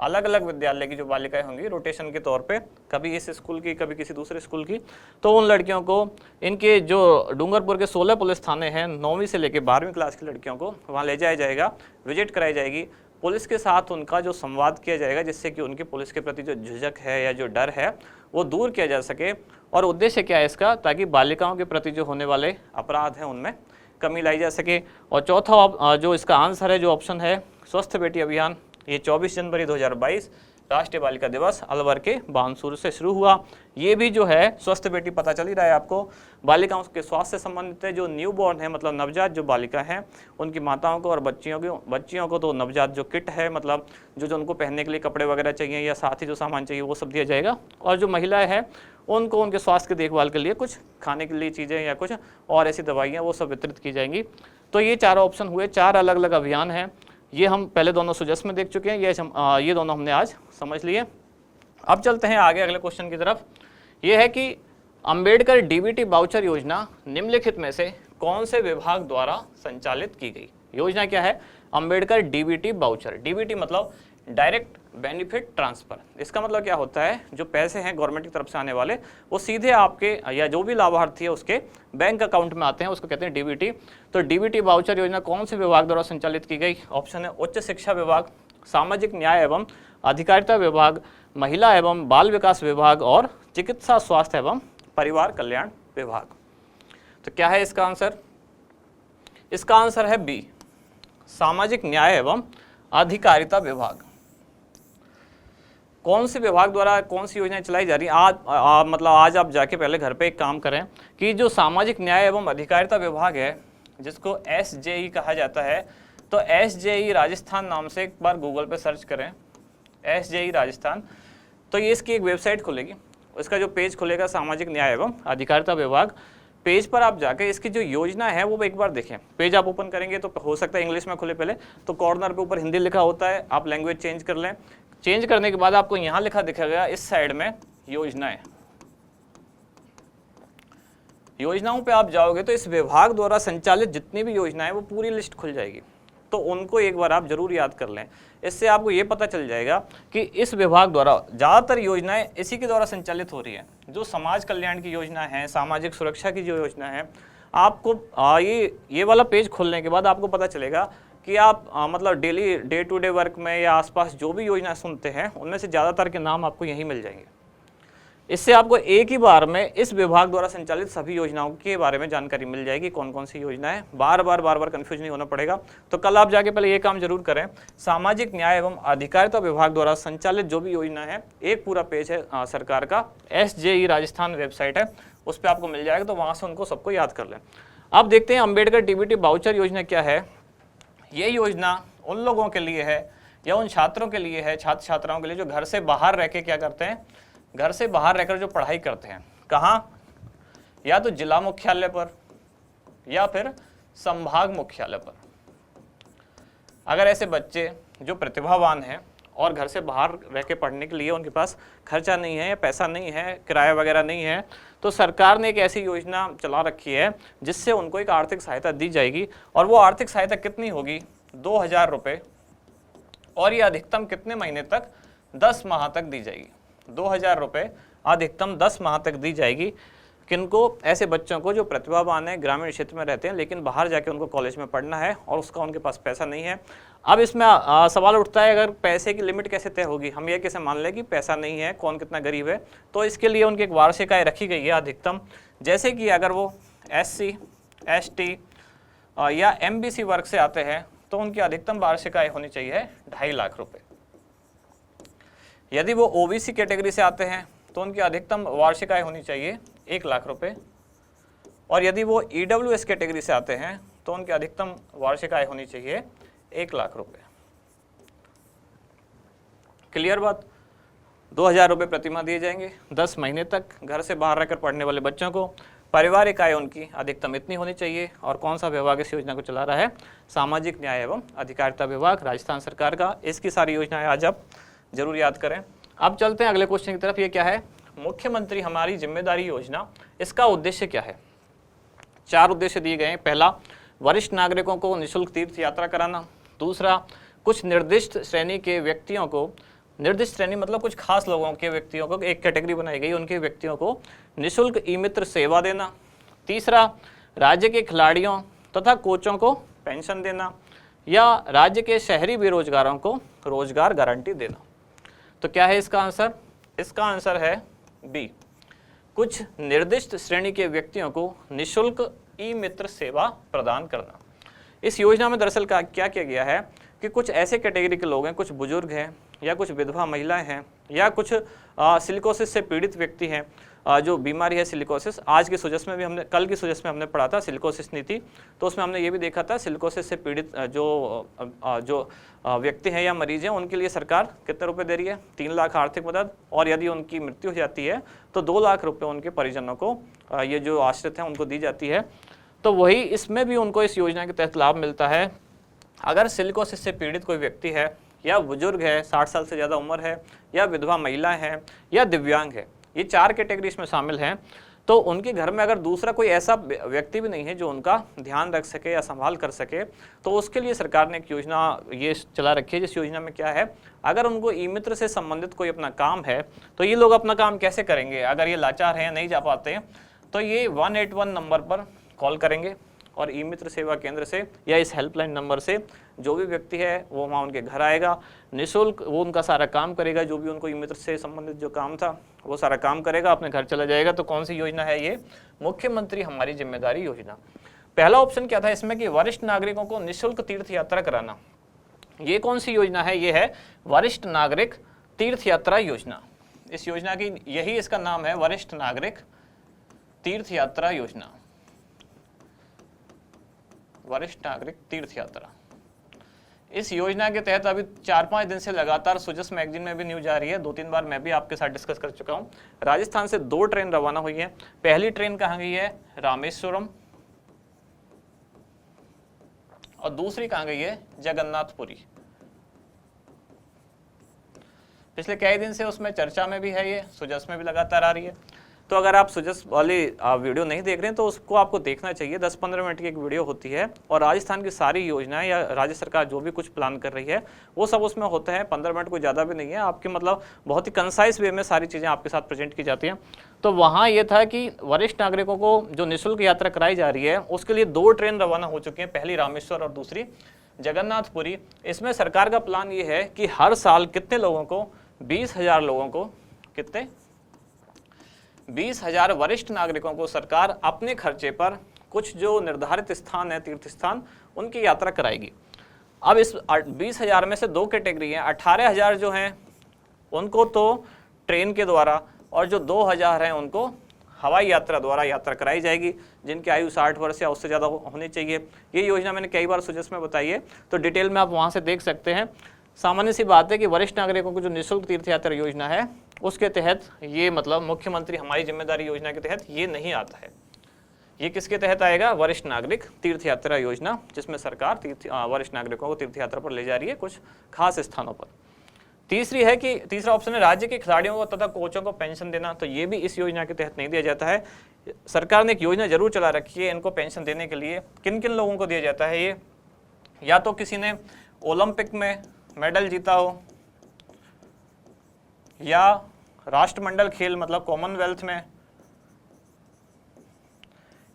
अलग अलग विद्यालय की जो बालिकाएं होंगी रोटेशन के तौर पे, कभी इस स्कूल की, कभी किसी दूसरे स्कूल की, तो उन लड़कियों को इनके जो डूंगरपुर के 16 पुलिस थाने हैं, 9वीं से लेकर 12वीं क्लास की लड़कियों को वहाँ ले जाया जाएगा, विजिट कराई जाएगी, पुलिस के साथ उनका जो संवाद किया जाएगा जिससे कि उनकी पुलिस के प्रति जो झिझक है या जो डर है वो दूर किया जा सके। और उद्देश्य क्या है इसका? ताकि बालिकाओं के प्रति जो होने वाले अपराध हैं उनमें कमी लाई जा सके। और चौथा जो इसका आंसर है, जो ऑप्शन है, स्वस्थ बेटी अभियान। ये 24 जनवरी 2022 राष्ट्रीय बालिका दिवस अलवर के बानसूर से शुरू हुआ। ये भी जो है स्वस्थ बेटी, पता चल ही रहा है आपको, बालिकाओं के स्वास्थ्य से संबंधित है। जो न्यू बॉर्न है मतलब नवजात जो बालिका हैं उनकी माताओं को और बच्चियों को तो नवजात जो किट है मतलब जो उनको पहनने के लिए कपड़े वगैरह चाहिए या साथ ही जो सामान चाहिए वो सब दिया जाएगा। और जो महिलाएं हैं उनको उनके स्वास्थ्य की देखभाल के लिए कुछ खाने के लिए चीज़ें या कुछ और ऐसी दवाइयाँ वो सब वितरित की जाएंगी। तो ये 4 ऑप्शन हुए, 4 अलग अलग अभियान हैं। ये हम पहले दोनों सुजस में देख चुके हैं, ये दोनों हमने आज समझ लिए। अब चलते हैं आगे अगले क्वेश्चन की तरफ। ये है कि अंबेडकर डीबीटी वाउचर योजना निम्नलिखित में से कौन से विभाग द्वारा संचालित की गई? योजना क्या है? Ambedkar DBT voucher. डीबीटी मतलब डायरेक्ट बेनिफिट ट्रांसफर। इसका मतलब क्या होता है? जो पैसे हैं गवर्नमेंट की तरफ से आने वाले वो सीधे आपके या जो भी लाभार्थी है उसके बैंक अकाउंट में आते हैं, उसको कहते हैं डीबीटी। तो डीबीटी वाउचर योजना कौन से विभाग द्वारा संचालित की गई? ऑप्शन है उच्च शिक्षा विभाग, सामाजिक न्याय एवं अधिकारिता विभाग, महिला एवं बाल विकास विभाग और चिकित्सा स्वास्थ्य एवं परिवार कल्याण विभाग। तो क्या है इसका आंसर? इसका आंसर है बी, सामाजिक न्याय एवं अधिकारिता विभाग। कौन से विभाग द्वारा कौन सी योजनाएं चलाई जा रही हैं? आज आप जाके पहले घर पे एक काम करें कि जो सामाजिक न्याय एवं अधिकारिता विभाग है जिसको SJE कहा जाता है, तो SJE राजस्थान नाम से एक बार गूगल पे सर्च करें, SJE राजस्थान, तो ये इसकी एक वेबसाइट खुलेगी। उसका जो पेज खुलेगा सामाजिक न्याय एवं अधिकारिता विभाग, पेज पर आप जाके इसकी जो योजना है वो एक बार देखें। पेज आप ओपन करेंगे तो हो सकता है इंग्लिश में खुले पहले, तो कॉर्नर पे ऊपर हिंदी लिखा होता है, आप लैंग्वेज चेंज कर लें। चेंज करने के बाद आपको यहाँ लिखा दिखेगा इस साइड में योजनाएं। योजनाओं पे आप जाओगे तो इस विभाग द्वारा संचालित जितनी भी योजनाएं वो पूरी लिस्ट खुल जाएगी, तो उनको एक बार आप जरूर याद कर लें। इससे आपको ये पता चल जाएगा कि इस विभाग द्वारा ज़्यादातर योजनाएं इसी के द्वारा संचालित हो रही है। जो समाज कल्याण की योजना है, सामाजिक सुरक्षा की जो योजना है, आपको ये वाला पेज खोलने के बाद आपको पता चलेगा कि आप मतलब daily day to day work में या आसपास जो भी योजना सुनते हैं उनमें से ज़्यादातर के नाम आपको यहीं मिल जाएंगे। इससे आपको एक ही बार में इस विभाग द्वारा संचालित सभी योजनाओं के बारे में जानकारी मिल जाएगी, कौन कौन सी योजना है। बार बार कंफ्यूज नहीं होना पड़ेगा। तो कल आप जाके पहले ये काम जरूर करें, सामाजिक न्याय एवं अधिकारिता विभाग द्वारा संचालित जो भी योजना है, एक पूरा पेज है सरकार का, SJE राजस्थान वेबसाइट है, उस पर आपको मिल जाएगा, तो वहाँ से उनको सबको याद कर लें। अब देखते हैं अम्बेडकर डीबीटी वाउचर योजना क्या है। ये योजना उन लोगों के लिए है या उन छात्रों के लिए है, छात्र छात्राओं के लिए जो घर से बाहर रह के क्या करते हैं, घर से बाहर रहकर जो पढ़ाई करते हैं। कहाँ? या तो जिला मुख्यालय पर या फिर संभाग मुख्यालय पर। अगर ऐसे बच्चे जो प्रतिभावान हैं और घर से बाहर रह के पढ़ने के लिए उनके पास खर्चा नहीं है या पैसा नहीं है, किराया वगैरह नहीं है, तो सरकार ने एक ऐसी योजना चला रखी है जिससे उनको एक आर्थिक सहायता दी जाएगी। और वो आर्थिक सहायता कितनी होगी? 2,000 रुपये, और ये अधिकतम कितने महीने तक? 10 माह तक दी जाएगी। 2,000 रुपये अधिकतम 10 माह तक दी जाएगी। किनको? ऐसे बच्चों को जो प्रतिभावान है, ग्रामीण क्षेत्र में रहते हैं, लेकिन बाहर जाके उनको कॉलेज में पढ़ना है और उसका उनके पास पैसा नहीं है। अब इसमें सवाल उठता है, अगर पैसे की लिमिट कैसे तय होगी? हम ये कैसे मान लें कि पैसा नहीं है, कौन कितना गरीब है? तो इसके लिए उनकी एक वार्षिक आय रखी गई है अधिकतम। जैसे कि अगर वो SC, ST या MBC वर्ग से आते हैं तो उनकी अधिकतम वार्षिक आय होनी चाहिए 2.5 लाख रुपए। यदि वो OBC कैटेगरी से आते हैं तो उनकी अधिकतम वार्षिक आय होनी चाहिए 1 लाख रुपए। और यदि वो EWS कैटेगरी से आते हैं तो उनकी अधिकतम वार्षिक आय होनी चाहिए 1 लाख रुपए। क्लियर बात? 2,000 रुपये प्रति माह दिए जाएंगे 10 महीने तक घर से बाहर रहकर पढ़ने वाले बच्चों को। पारिवारिक आय उनकी अधिकतम इतनी होनी चाहिए। और कौन सा विभाग इस योजना को चला रहा है? सामाजिक न्याय एवं अधिकारिता विभाग, राजस्थान सरकार का। इसकी सारी योजनाएं आज आप जरूर याद करें। अब चलते हैं अगले क्वेश्चन की तरफ। ये क्या है? मुख्यमंत्री हमारी जिम्मेदारी योजना, इसका उद्देश्य क्या है? 4 उद्देश्य दिए गए हैं। पहला, वरिष्ठ नागरिकों को निःशुल्क तीर्थ यात्रा कराना। दूसरा, कुछ निर्दिष्ट श्रेणी के व्यक्तियों को, निर्दिष्ट श्रेणी मतलब कुछ खास लोगों के व्यक्तियों को, एक कैटेगरी बनाई गई, उनके व्यक्तियों को निःशुल्क ई-मित्र सेवा देना। तीसरा, राज्य के खिलाड़ियों तथा कोचों को पेंशन देना। या राज्य के शहरी बेरोजगारों को रोजगार गारंटी देना। तो क्या है इसका आंसर? इसका आंसर है बी, कुछ निर्दिष्ट श्रेणी के व्यक्तियों को निःशुल्क ई-मित्र सेवा प्रदान करना। इस योजना में दरअसल क्या किया गया है कि कुछ ऐसे कैटेगरी के लोग हैं, कुछ बुजुर्ग हैं या कुछ विधवा महिलाएं हैं या कुछ सिलिकोसिस से पीड़ित व्यक्ति हैं, जो बीमारी है सिलिकोसिस। आज की सुजस में भी हमने, कल की सुजस में हमने पढ़ा था सिलिकोसिस नीति, तो उसमें हमने ये भी देखा था सिलिकोसिस से पीड़ित जो व्यक्ति हैं या मरीज हैं, उनके लिए सरकार कितने रुपए दे रही है? 3 लाख आर्थिक मदद। और यदि उनकी मृत्यु हो जाती है तो 2 लाख रुपये उनके परिजनों को, ये जो आश्रित हैं, उनको दी जाती है। तो वही इसमें भी उनको इस योजना के तहत लाभ मिलता है। अगर सिलिकोसिस से पीड़ित कोई व्यक्ति है या बुजुर्ग है, 60 साल से ज़्यादा उम्र है, या विधवा महिला है या दिव्यांग है, ये 4 कैटेगरी इसमें शामिल हैं, तो उनके घर में अगर दूसरा कोई ऐसा व्यक्ति भी नहीं है जो उनका ध्यान रख सके या संभाल कर सके, तो उसके लिए सरकार ने एक योजना ये चला रखी है। जिस योजना में क्या है, अगर उनको ई-मित्र से संबंधित कोई अपना काम है तो ये लोग अपना काम कैसे करेंगे? अगर ये लाचार हैं, नहीं जा पाते, तो ये 181 नंबर पर कॉल करेंगे और ई-मित्र सेवा केंद्र से या इस हेल्पलाइन नंबर से जो भी व्यक्ति है वो वहाँ उनके घर आएगा, निःशुल्क वो उनका सारा काम करेगा, जो भी उनको ई-मित्र से संबंधित जो काम था वो सारा काम करेगा, अपने घर चला जाएगा। तो कौन सी योजना है ये? मुख्यमंत्री हमारी जिम्मेदारी योजना। पहला ऑप्शन क्या था इसमें कि वरिष्ठ नागरिकों को निःशुल्क तीर्थ यात्रा कराना। ये कौन सी योजना है? ये है वरिष्ठ नागरिक तीर्थ यात्रा योजना। इस योजना की यही इसका नाम है, वरिष्ठ नागरिक तीर्थ यात्रा योजना, वरिष्ठ नागरिक तीर्थ यात्रा। इस योजना के तहत अभी 4-5 दिन से लगातार सुजस मैगजीन में भी न्यूज आ रही है, 2-3 बार मैं भी आपके साथ डिस्कस कर चुका हूं। राजस्थान से 2 ट्रेन रवाना हुई है। पहली ट्रेन कहाँ गई है? रामेश्वरम। और दूसरी कहाँ गई है? जगन्नाथपुरी। पिछले कई दिन से उसमें चर्चा में भी है, ये सुजस में भी लगातार आ रही है। तो अगर आप सुजस वाली वीडियो नहीं देख रहे हैं तो उसको आपको देखना चाहिए। 10-15 मिनट की एक वीडियो होती है और राजस्थान की सारी योजनाएं या राज्य सरकार जो भी कुछ प्लान कर रही है वो सब उसमें होता है। 15 मिनट कोई ज़्यादा भी नहीं है, आपके मतलब बहुत ही कंसाइज वे में सारी चीज़ें आपके साथ प्रेजेंट की जाती हैं। तो वहाँ ये था कि वरिष्ठ नागरिकों को जो निःशुल्क यात्रा कराई जा रही है उसके लिए 2 ट्रेन रवाना हो चुकी हैं, पहली रामेश्वर और दूसरी जगन्नाथपुरी। इसमें सरकार का प्लान ये है कि हर साल कितने लोगों को? 20,000 लोगों को, कितने? 20,000 वरिष्ठ नागरिकों को सरकार अपने खर्चे पर कुछ जो निर्धारित स्थान है, तीर्थ स्थान, उनकी यात्रा कराएगी। अब इस 20,000 में से 2 कैटेगरी हैं। 18,000 जो हैं उनको तो ट्रेन के द्वारा, और जो 2,000 हैं उनको हवाई यात्रा द्वारा यात्रा कराई जाएगी, जिनकी आयु 60 वर्ष या उससे ज़्यादा होनी चाहिए। ये योजना मैंने कई बार सुजस में बताई है, तो डिटेल में आप वहाँ से देख सकते हैं। सामान्य सी बात है कि वरिष्ठ नागरिकों को जो निःशुल्क तीर्थ यात्रा योजना है उसके तहत ये मतलब मुख्यमंत्री हमारी जिम्मेदारी योजना के तहत ये नहीं आता है। ये किसके तहत आएगा? वरिष्ठ नागरिक तीर्थ यात्रा योजना, जिसमें सरकार वरिष्ठ नागरिकों को तीर्थ यात्रा पर ले जा रही है कुछ खास स्थानों पर। तीसरी है कि तीसरा ऑप्शन है राज्य के खिलाड़ियों को तथा कोचों को पेंशन देना, तो ये भी इस योजना के तहत नहीं दिया जाता है। सरकार ने एक योजना जरूर चला रखी है इनको पेंशन देने के लिए। किन किन लोगों को दिया जाता है ये, या तो किसी ने ओलंपिक में मेडल जीता हो, या राष्ट्रमंडल खेल मतलब कॉमनवेल्थ में,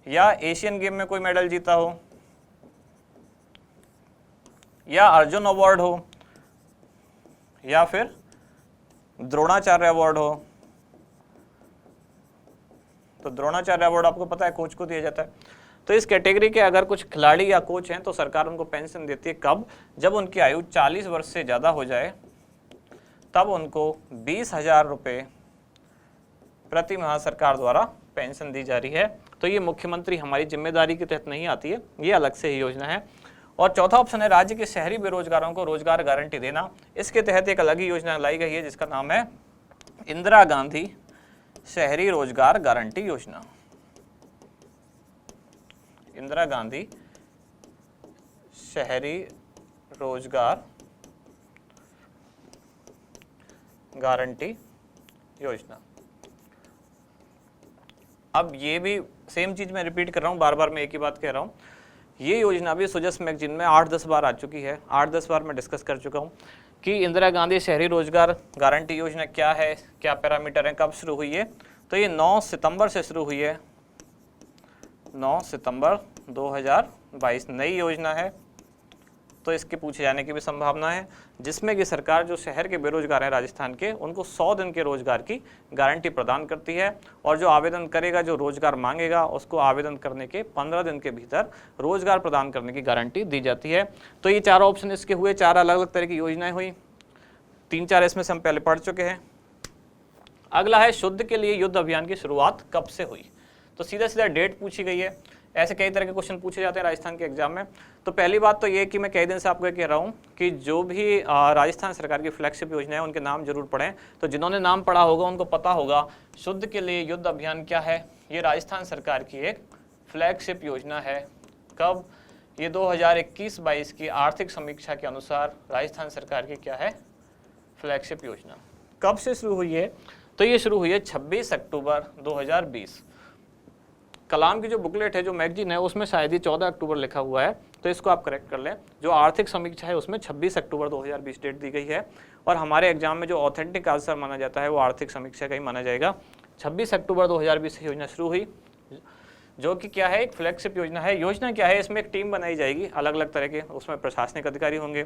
या एशियन गेम में कोई मेडल जीता हो, या अर्जुन अवार्ड हो, या फिर द्रोणाचार्य अवार्ड हो। तो द्रोणाचार्य अवार्ड आपको पता है कोच को दिया जाता है। तो इस कैटेगरी के अगर कुछ खिलाड़ी या कोच हैं तो सरकार उनको पेंशन देती है। कब? जब उनकी आयु 40 वर्ष से ज़्यादा हो जाए, तब उनको 20,000 रुपये प्रति माह सरकार द्वारा पेंशन दी जा रही है। तो ये मुख्यमंत्री हमारी जिम्मेदारी के तहत नहीं आती है, ये अलग से ही योजना है। और चौथा ऑप्शन है राज्य के शहरी बेरोजगारों को रोजगार गारंटी देना। इसके तहत एक अलग ही योजना लाई गई है जिसका नाम है इंदिरा गांधी शहरी रोजगार गारंटी योजना। इंदिरा गांधी शहरी रोजगार गारंटी योजना। अब ये भी सेम चीज मैं रिपीट कर रहा हूँ, बार बार मैं एक ही बात कह रहा हूँ। ये योजना भी सुजस मैगजीन में 8-10 बार आ चुकी है, 8-10 बार मैं डिस्कस कर चुका हूँ कि इंदिरा गांधी शहरी रोजगार गारंटी योजना क्या है, क्या पैरामीटर है, कब शुरू हुई है। तो ये 9 सितंबर से शुरू हुई है, 9 सितंबर 2022 नई योजना है। तो इसके पूछे जाने की भी संभावना है, जिसमें कि सरकार जो शहर के बेरोजगार हैं राजस्थान के, उनको 100 दिन के रोजगार की गारंटी प्रदान करती है। और जो आवेदन करेगा, जो रोजगार मांगेगा, उसको आवेदन करने के 15 दिन के भीतर रोजगार प्रदान करने की गारंटी दी जाती है। तो ये 4 ऑप्शन इसके हुए, 4 अलग अलग तरह की योजनाएं हुई। 3-4 इसमें से हम पहले पढ़ चुके हैं। अगला है शुद्ध के लिए युद्ध अभियान की शुरुआत कब से हुई। तो सीधा सीधा डेट पूछी गई है। ऐसे कई तरह के क्वेश्चन पूछे जाते हैं राजस्थान के एग्जाम में। तो पहली बात तो ये कि मैं कई दिन से आपको कह रहा हूँ कि जो भी राजस्थान सरकार की फ्लैगशिप योजना है उनके नाम जरूर पढ़ें। तो जिन्होंने नाम पढ़ा होगा उनको पता होगा शुद्ध के लिए युद्ध अभियान क्या है। ये राजस्थान सरकार की एक फ्लैगशिप योजना है। कब? ये 2021-22 की आर्थिक समीक्षा के अनुसार राजस्थान सरकार की क्या है, फ्लैगशिप योजना। कब से शुरू हुई है? तो ये शुरू हुई है 26 अक्टूबर 2020। कलाम की जो बुकलेट है, जो मैगजीन है, उसमें शायद ही 14 अक्टूबर लिखा हुआ है, तो इसको आप करेक्ट कर लें। जो आर्थिक समीक्षा है उसमें 26 अक्टूबर 2020 डेट दी गई है। और हमारे एग्जाम में जो ऑथेंटिक आंसर माना जाता है वो आर्थिक समीक्षा का ही माना जाएगा। 26 अक्टूबर 2020 से योजना शुरू हुई, जो कि क्या है, एक फ्लैगशिप योजना है। योजना क्या है, इसमें एक टीम बनाई जाएगी अलग अलग तरह के। उसमें प्रशासनिक अधिकारी होंगे,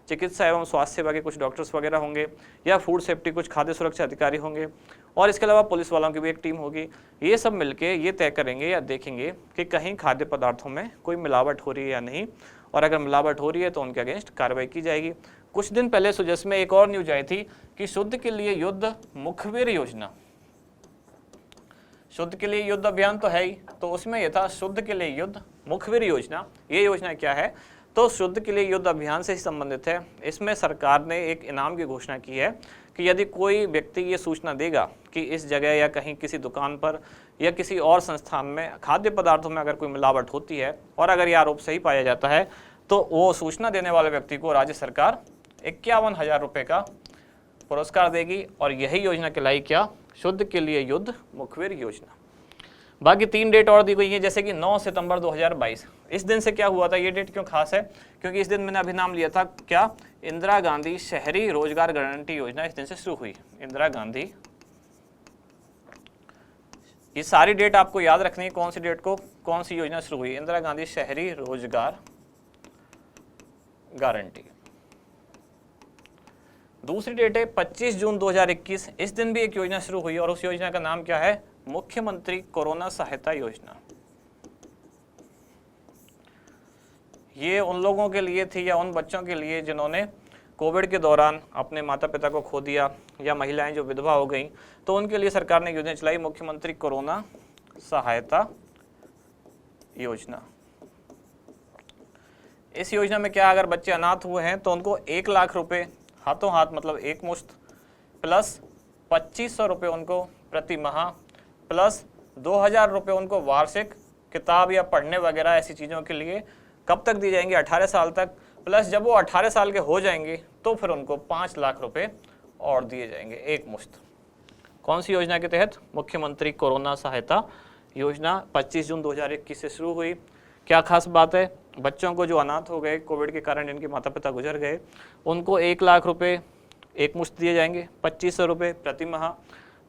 चिकित्सा एवं स्वास्थ्य सेवा के कुछ डॉक्टर्स वगैरह होंगे, या फूड सेफ्टी कुछ खाद्य सुरक्षा अधिकारी होंगे, और इसके अलावा पुलिस वालों की भी एक टीम होगी। ये सब मिलके ये तय करेंगे या देखेंगे कि कहीं खाद्य पदार्थों में कोई मिलावट हो रही है या नहीं, और अगर मिलावट हो रही है तो उनके अगेंस्ट कार्रवाई की जाएगी। कुछ दिन पहले सुजस में एक और न्यूज आई थी कि शुद्ध के लिए युद्ध मुखबिर योजना, शुद्ध के लिए युद्ध अभियान तो है ही, तो उसमें यह था शुद्ध के लिए युद्ध मुखबिर योजना। ये योजना क्या है? तो शुद्ध के लिए युद्ध अभियान से ही संबंधित है। इसमें सरकार ने एक इनाम की घोषणा की है कि यदि कोई व्यक्ति ये सूचना देगा कि इस जगह या कहीं किसी दुकान पर या किसी और संस्थान में खाद्य पदार्थों में अगर कोई मिलावट होती है, और अगर ये आरोप सही पाया जाता है, तो वो सूचना देने वाले व्यक्ति को राज्य सरकार 51,000 रुपये का पुरस्कार देगी। और यही योजना कहलाई क्या, शुद्ध के लिए युद्ध मुखबिर योजना। बाकी 3 डेट और दी गई है, जैसे कि 9 सितंबर 2022। इस दिन से क्या हुआ था, ये डेट क्यों खास है? क्योंकि इस दिन मैंने अभी नाम लिया था क्या, इंदिरा गांधी शहरी रोजगार गारंटी योजना इस दिन से शुरू हुई। इंदिरा गांधी, ये सारी डेट आपको याद रखनी है, कौन सी डेट को कौन सी योजना शुरू हुई। इंदिरा गांधी शहरी रोजगार गारंटी। दूसरी डेट है 25 जून 2021। इस दिन भी एक योजना शुरू हुई, और उस योजना का नाम क्या है, मुख्यमंत्री कोरोना सहायता योजना। ये उन लोगों के लिए थी या उन बच्चों के लिए जिन्होंने कोविड के दौरान अपने माता पिता को खो दिया, या महिलाएं जो विधवा हो गई, तो उनके लिए सरकार ने योजना चलाई, मुख्यमंत्री कोरोना सहायता योजना। इस योजना में क्या, अगर बच्चे अनाथ हुए हैं तो उनको 1 लाख रुपए हाथों हाथ, मतलब एक मुश्त, प्लस 2500 रुपये उनको प्रति माह, प्लस 2000 रुपये उनको वार्षिक किताब या पढ़ने वगैरह ऐसी चीज़ों के लिए कब तक दी जाएंगी, 18 साल तक। प्लस जब वो 18 साल के हो जाएंगे तो फिर उनको 5 लाख रुपए और दिए जाएंगे, एक मुश्त। कौन सी योजना के तहत? मुख्यमंत्री कोरोना सहायता योजना 25 जून 2021 से शुरू हुई। क्या खास बात है? बच्चों को जो अनाथ हो गए कोविड के कारण, जिनके माता पिता गुजर गए, उनको 1 लाख रुपए एक मुश्त दिए जाएंगे, 2500 रुपये प्रति माह,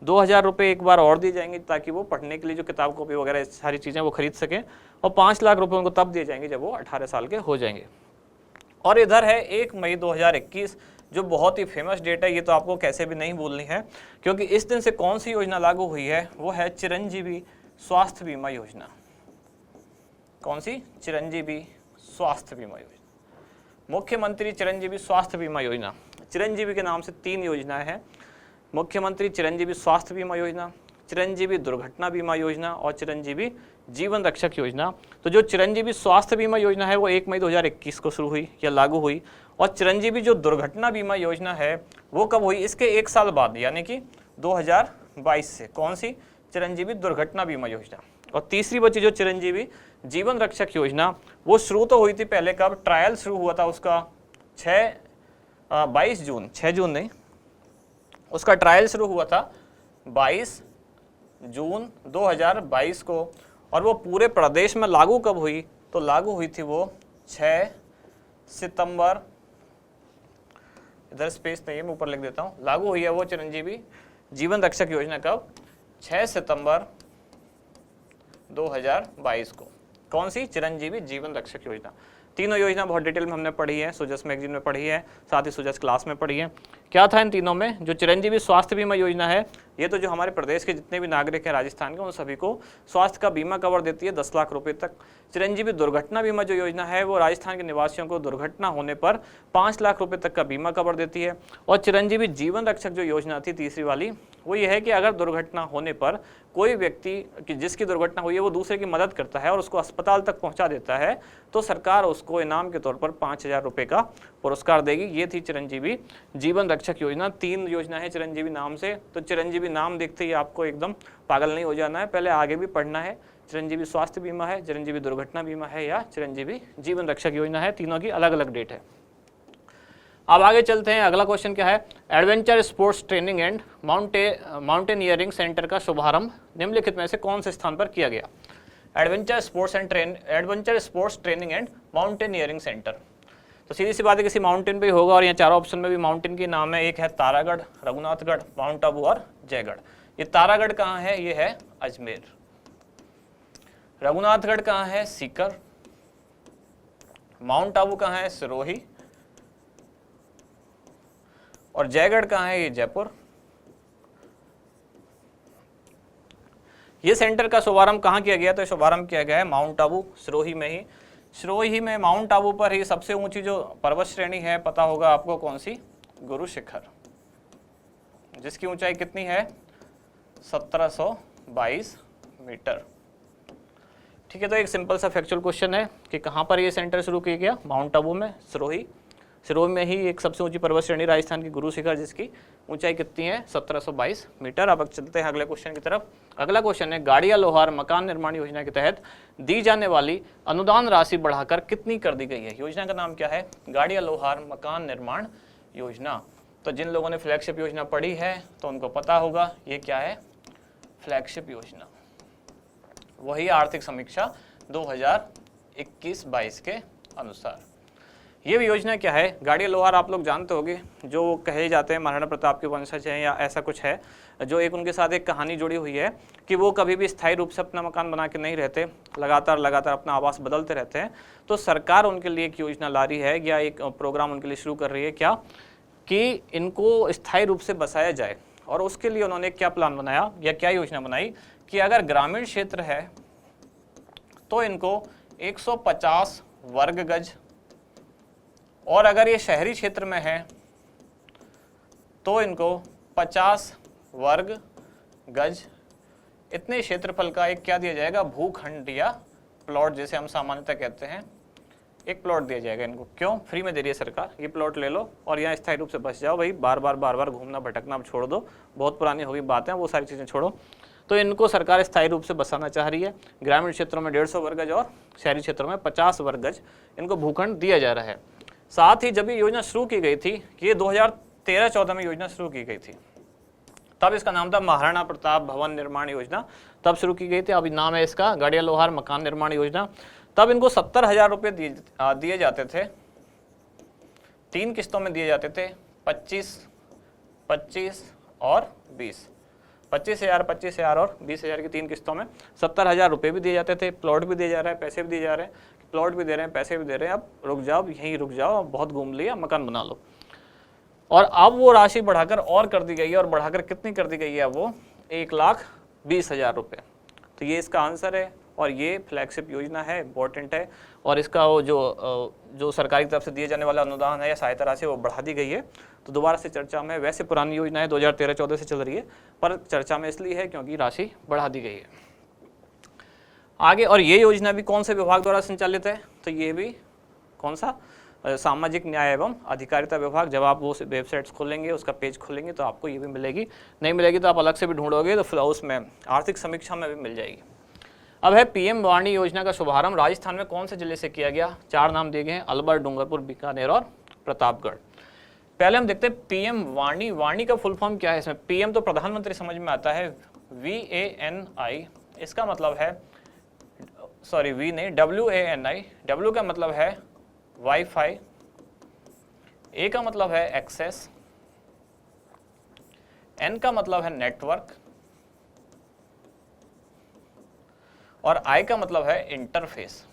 2000 रुपये एक बार और दिए जाएंगे ताकि वो पढ़ने के लिए जो किताब कॉपी वगैरह सारी चीज़ें वो खरीद सकें, और 5 लाख रुपये उनको तब दिए जाएंगे जब वो 18 साल के हो जाएंगे। और इधर है 1 मई 2021, जो बहुत ही फेमस डेट है, ये तो आपको कैसे भी नहीं भूलनी है, क्योंकि इस दिन से कौन सी योजना लागू हुई है? वो है चिरंजीवी स्वास्थ्य बीमा योजना। कौन सी? चिरंजीवी स्वास्थ्य बीमा योजना, मुख्यमंत्री चिरंजीवी स्वास्थ्य बीमा योजना। चिरंजीवी के नाम से 3 योजनाएं हैं, मुख्यमंत्री चिरंजीवी स्वास्थ्य बीमा योजना, चिरंजीवी दुर्घटना बीमा योजना और चिरंजीवी जीवन रक्षक योजना। तो जो चिरंजीवी स्वास्थ्य बीमा योजना है वो 1 मई 2021 को शुरू हुई या लागू हुई, और चिरंजीवी जो दुर्घटना बीमा योजना है वो कब हुई? इसके 1 साल बाद, यानी कि 2022 से। कौन सी? चिरंजीवी दुर्घटना बीमा योजना। और तीसरी बची जो चिरंजीवी जीवन रक्षक योजना, वो शुरू तो हुई थी पहले, कब? ट्रायल शुरू हुआ था उसका 6 जून नहीं, उसका ट्रायल शुरू हुआ था 22 जून 2022 को, और वो पूरे प्रदेश में लागू कब हुई? तो लागू हुई थी वो 6 सितंबर, इधर स्पेस नहीं है मैं ऊपर लिख देता हूँ, लागू हुई है वो चिरंजीवी जीवन रक्षक योजना कब? 6 सितंबर 2022 को। कौन सी? चिरंजीवी जीवन रक्षक योजना। तीनों योजना बहुत डिटेल में हमने पढ़ी है, सुजस मैगजीन में पढ़ी है, साथ ही सुजस क्लास में पढ़ी है। क्या था इन तीनों में? जो चिरंजीवी स्वास्थ्य बीमा योजना है, ये तो जो हमारे प्रदेश के जितने भी नागरिक हैं राजस्थान के, उन सभी को स्वास्थ्य का बीमा कवर देती है 10 लाख रुपए तक। चिरंजीवी दुर्घटना बीमा जो योजना है वो राजस्थान के निवासियों को दुर्घटना होने पर 5 लाख रुपए तक का बीमा कवर देती है। और चिरंजीवी जीवन रक्षक जो योजना थी तीसरी वाली, वो ये है कि अगर दुर्घटना होने पर कोई व्यक्ति कि जिसकी दुर्घटना हुई है वो दूसरे की मदद करता है और उसको अस्पताल तक पहुंचा देता है, तो सरकार उसको इनाम के तौर पर 5000 रुपये का पुरस्कार देगी। ये थी चिरंजीवी जीवन रक्षक योजना। 3 योजना है चिरंजीवी नाम से, तो चिरंजीवी नाम देखते ही आपको एकदम पागल नहीं हो जाना है, पहले आगे भी पढ़ना है। चिरंजीवी स्वास्थ्य बीमा है, चिरंजीवी दुर्घटना बीमा है, या चिरंजीवी जीवन रक्षक योजना है। तीनों की अलग अलग डेट है। अब आगे चलते हैं। अगला क्वेश्चन क्या है? Adventure sports training and mountaineering centre का शुभारंभ निम्नलिखित में से कौन से स्थान पर किया गया? Adventure sports training and mountaineering centre, तो सीधी सी बात है किसी माउंटेन पे ही होगा, और यहाँ चारों ऑप्शन में भी माउंटेन के नाम है। एक है तारागढ़, रघुनाथगढ़, माउंट आबू और जयगढ़। ये तारागढ़ कहाँ है? ये है अजमेर। रघुनाथगढ़ कहाँ है? सीकर। माउंट आबू कहाँ है? सिरोही। और जयगढ़ कहाँ है? ये जयपुर। ये सेंटर का शुभारंभ कहाँ किया गया? तो शुभारंभ किया गया है माउंट आबू, सिरोही में ही। सिरोही में माउंट आबू पर ही सबसे ऊंची जो पर्वत श्रेणी है, पता होगा आपको कौन सी? गुरु शिखर, जिसकी ऊंचाई कितनी है? 1722 मीटर। ठीक है, तो एक सिंपल सा फैक्चुअल क्वेश्चन है कि कहाँ पर ये सेंटर शुरू किया गया? माउंट आबू में, सिरोही में ही एक सबसे ऊंची पर्वत श्रेणी राजस्थान की गुरु शिखर, जिसकी ऊंचाई कितनी है? 1722 मीटर। अब चलते हैं अगले क्वेश्चन की तरफ। अगला क्वेश्चन है, गाड़िया लोहार मकान निर्माण योजना के तहत दी जाने वाली अनुदान राशि बढ़ाकर कितनी कर दी गई है? योजना का नाम क्या है? गाड़िया लोहार मकान निर्माण योजना। तो जिन लोगों ने फ्लैगशिप योजना पढ़ी है तो उनको पता होगा ये क्या है? फ्लैगशिप योजना। वही आर्थिक समीक्षा 2021-22 के अनुसार। ये भी योजना क्या है? गाड़िया लोहार आप लोग जानते होंगे, जो कहे जाते हैं महाराणा प्रताप के वंशज हैं या ऐसा कुछ है, जो एक उनके साथ एक कहानी जुड़ी हुई है कि वो कभी भी स्थायी रूप से अपना मकान बना के नहीं रहते, लगातार अपना आवास बदलते रहते हैं। तो सरकार उनके लिए एक योजना ला रही है या एक प्रोग्राम उनके लिए शुरू कर रही है, क्या कि इनको स्थायी रूप से बसाया जाए। और उसके लिए उन्होंने क्या प्लान बनाया या क्या योजना बनाई कि अगर ग्रामीण क्षेत्र है तो इनको 150 वर्ग गज, और अगर ये शहरी क्षेत्र में है तो इनको 50 वर्ग गज, इतने क्षेत्रफल का एक क्या दिया जाएगा? भूखंड या प्लॉट, जैसे हम सामान्यतः कहते हैं, एक प्लॉट दिया जाएगा इनको। क्यों? फ्री में दे रही है सरकार, ये प्लॉट ले लो और यहाँ स्थायी रूप से बस जाओ भाई, बार बार घूमना भटकना छोड़ दो, बहुत पुरानी हो गई बातें, वो सारी चीज़ें छोड़ो। तो इनको सरकार स्थायी रूप से बसाना चाह रही है। ग्रामीण क्षेत्रों में 150 वर्ग गज और शहरी क्षेत्रों में 50 वर्ग गज इनको भूखंड दिया जा रहा है। साथ ही जब ये योजना शुरू की गई थी, ये 13-14 में योजना शुरू की गई थी। तब इसका नाम था महाराणा प्रताप भवन निर्माण योजना, तब शुरू की गई थी। अभी नाम है इसका गड़िया लोहार मकान निर्माण योजना। तब इनको 70,000 रुपये दिए जाते थे, 3 किस्तों में दिए जाते थे, 25, 25 और 20। 25,000, 25,000 और 20,000 की 3 किस्तों में 70,000 रुपये भी दिए जाते थे। प्लॉट भी दिए जा रहे हैं, पैसे भी दिए जा रहे हैं, प्लॉट भी दे रहे हैं, पैसे भी दे रहे हैं, अब रुक जाओ, यहीं रुक जाओ, बहुत घूम लिया, मकान बना लो। और अब वो राशि बढ़ाकर और कर दी गई है, और बढ़ाकर कितनी कर दी गई है वो 1,20,000 रुपये। तो ये इसका आंसर है, और ये फ्लैगशिप योजना है, इंपॉर्टेंट है। और इसका वो जो सरकारी तरफ से दिए जाने वाला अनुदान है या सहायता राशि वो बढ़ा दी गई है। तो दोबारा से चर्चा में, वैसे पुरानी योजना है 2013-14 से चल रही है, पर चर्चा में इसलिए है क्योंकि राशि बढ़ा दी गई है। आगे, और ये योजना भी कौन से विभाग द्वारा संचालित है? तो ये भी कौन सा? सामाजिक न्याय एवं अधिकारिता विभाग। जब आप वो वेबसाइट्स खोलेंगे, उसका पेज खोलेंगे, तो आपको ये भी मिलेगी। नहीं मिलेगी तो आप अलग से भी ढूंढोगे, तो उसमें आर्थिक समीक्षा में भी मिल जाएगी। अब है पीएम वाणी योजना का शुभारंभ राजस्थान में कौन से जिले से किया गया? 4 नाम दिए गए हैं, अलवर, डूंगरपुर, बीकानेर और प्रतापगढ़। पहले हम देखते हैं पीएम वाणी। वाणी का फुल फॉर्म क्या है? इसमें पीएम तो प्रधानमंत्री समझ में आता है, VANI, इसका मतलब है, सॉरी वी नहीं, WANI। W का मतलब है वाईफाई, ए का मतलब है एक्सेस, N का मतलब है नेटवर्क, और I का मतलब है इंटरफेस।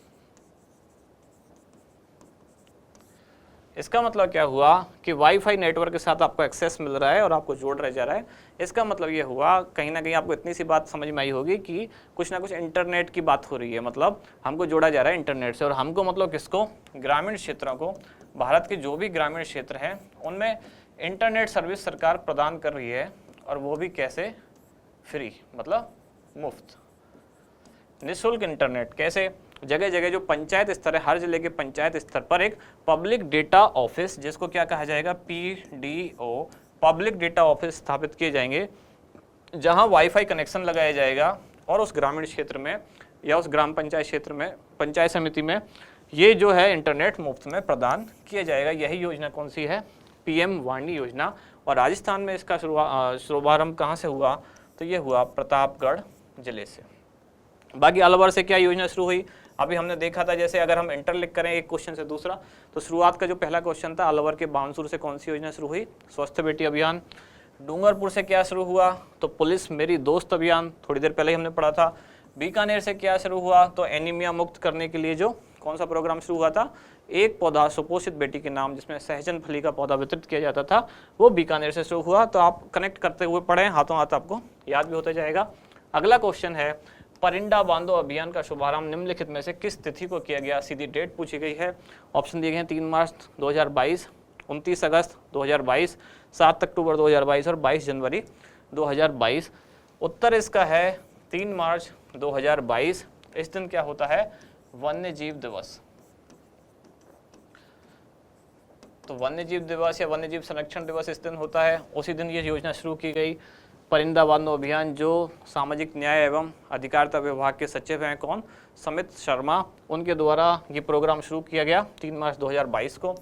इसका मतलब क्या हुआ कि वाईफाई नेटवर्क के साथ आपको एक्सेस मिल रहा है और आपको जोड़ रहा जा रहा है। इसका मतलब ये हुआ, कहीं ना कहीं आपको इतनी सी बात समझ में आई होगी कि कुछ ना कुछ इंटरनेट की बात हो रही है, मतलब हमको जोड़ा जा रहा है इंटरनेट से। और हमको मतलब किसको? ग्रामीण क्षेत्रों को। भारत के जो भी ग्रामीण क्षेत्र हैं उनमें इंटरनेट सर्विस सरकार प्रदान कर रही है, और वो भी कैसे? फ्री, मतलब मुफ्त, निःशुल्क इंटरनेट। कैसे? जगह जगह जो पंचायत स्तर है, हर जिले के पंचायत स्तर पर एक पब्लिक डेटा ऑफिस, जिसको क्या कहा जाएगा? PDO, पब्लिक डेटा ऑफिस स्थापित किए जाएंगे, जहां वाईफाई कनेक्शन लगाया जाएगा, और उस ग्रामीण क्षेत्र में या उस ग्राम पंचायत क्षेत्र में, पंचायत समिति में, ये जो है इंटरनेट मुफ्त में प्रदान किया जाएगा। यही योजना कौन सी है? पीएम वाणी योजना। और राजस्थान में इसका शुभारंभ कहाँ से हुआ? तो ये हुआ प्रतापगढ़ जिले से। बाकी अलवर से क्या योजना शुरू हुई? अभी हमने देखा था, जैसे अगर हम इंटरलिंक करें एक क्वेश्चन से दूसरा, तो शुरुआत का जो पहला क्वेश्चन था, अलवर के बानसूर से कौन सी योजना शुरू हुई? स्वस्थ बेटी अभियान। डूंगरपुर से क्या शुरू हुआ? तो पुलिस मेरी दोस्त अभियान, थोड़ी देर पहले ही हमने पढ़ा था। बीकानेर से क्या शुरू हुआ? तो एनीमिया मुक्त करने के लिए जो कौन सा प्रोग्राम शुरू हुआ था? एक पौधा सुपोषित बेटी के नाम, जिसमें सहजन फली का पौधा वितरित किया जाता था, वो बीकानेर से शुरू हुआ। तो आप कनेक्ट करते हुए पढ़ें, हाथों हाथ आपको याद भी होता जाएगा। अगला क्वेश्चन है, परिंडा बांधो अभियान का शुभारंभ निम्नलिखित में से किस तिथि को किया गया? सीधी डेट पूछी गई है। ऑप्शन दिए गए हैं 3 मार्च 2022, 29 अगस्त 2022, 7 अक्टूबर 2022 और 22 जनवरी 2022। उत्तर इसका है 3 मार्च 2022। इस दिन क्या होता है? वन्य जीव दिवस। तो वन्य जीव दिवस या वन्य जीव संरक्षण दिवस इस दिन होता है। उसी दिन ये योजना शुरू की गई, परिंदा बांधो अभियान, जो सामाजिक न्याय एवं अधिकारिता विभाग के सचिव हैं, कौन? समित शर्मा, उनके द्वारा ये प्रोग्राम शुरू किया गया 3 मार्च 2022 को।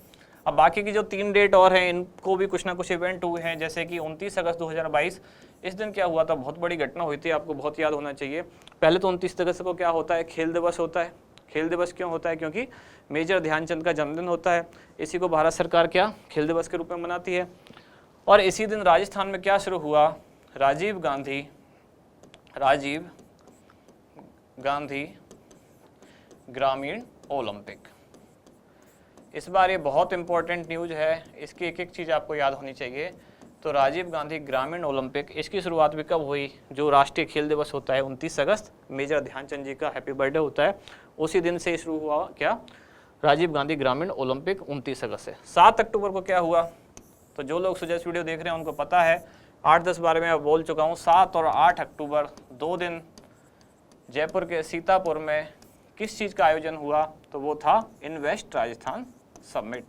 अब बाकी की जो 3 डेट और हैं, इनको भी कुछ ना कुछ इवेंट हुए हैं, जैसे कि 29 अगस्त 2022, इस दिन क्या हुआ था? बहुत बड़ी घटना हुई थी, आपको बहुत याद होना चाहिए। पहले तो 29 अगस्त को क्या होता है? खेल दिवस होता है। खेल दिवस क्यों होता है? क्योंकि मेजर ध्यानचंद का जन्मदिन होता है। इसी को भारत सरकार क्या खेल दिवस के रूप में मनाती है। और इसी दिन राजस्थान में क्या शुरू हुआ? राजीव गांधी ग्रामीण ओलंपिक। इस बार ये बहुत इंपॉर्टेंट न्यूज़ है, इसकी एक एक चीज़ आपको याद होनी चाहिए। तो राजीव गांधी ग्रामीण ओलंपिक, इसकी शुरुआत भी कब हुई? जो राष्ट्रीय खेल दिवस होता है 29 अगस्त, मेजर ध्यानचंद जी का हैप्पी बर्थडे होता है, उसी दिन से शुरू हुआ क्या? राजीव गांधी ग्रामीण ओलंपिक 29 अगस्त से। 7 अक्टूबर को क्या हुआ? तो जो लोग सुजस वीडियो देख रहे हैं उनको पता है, 8-10 बारे में मैं बोल चुका हूँ। 7 और 8 अक्टूबर 2 दिन जयपुर के सीतापुर में किस चीज़ का आयोजन हुआ? तो वो था invest Rajasthan summit.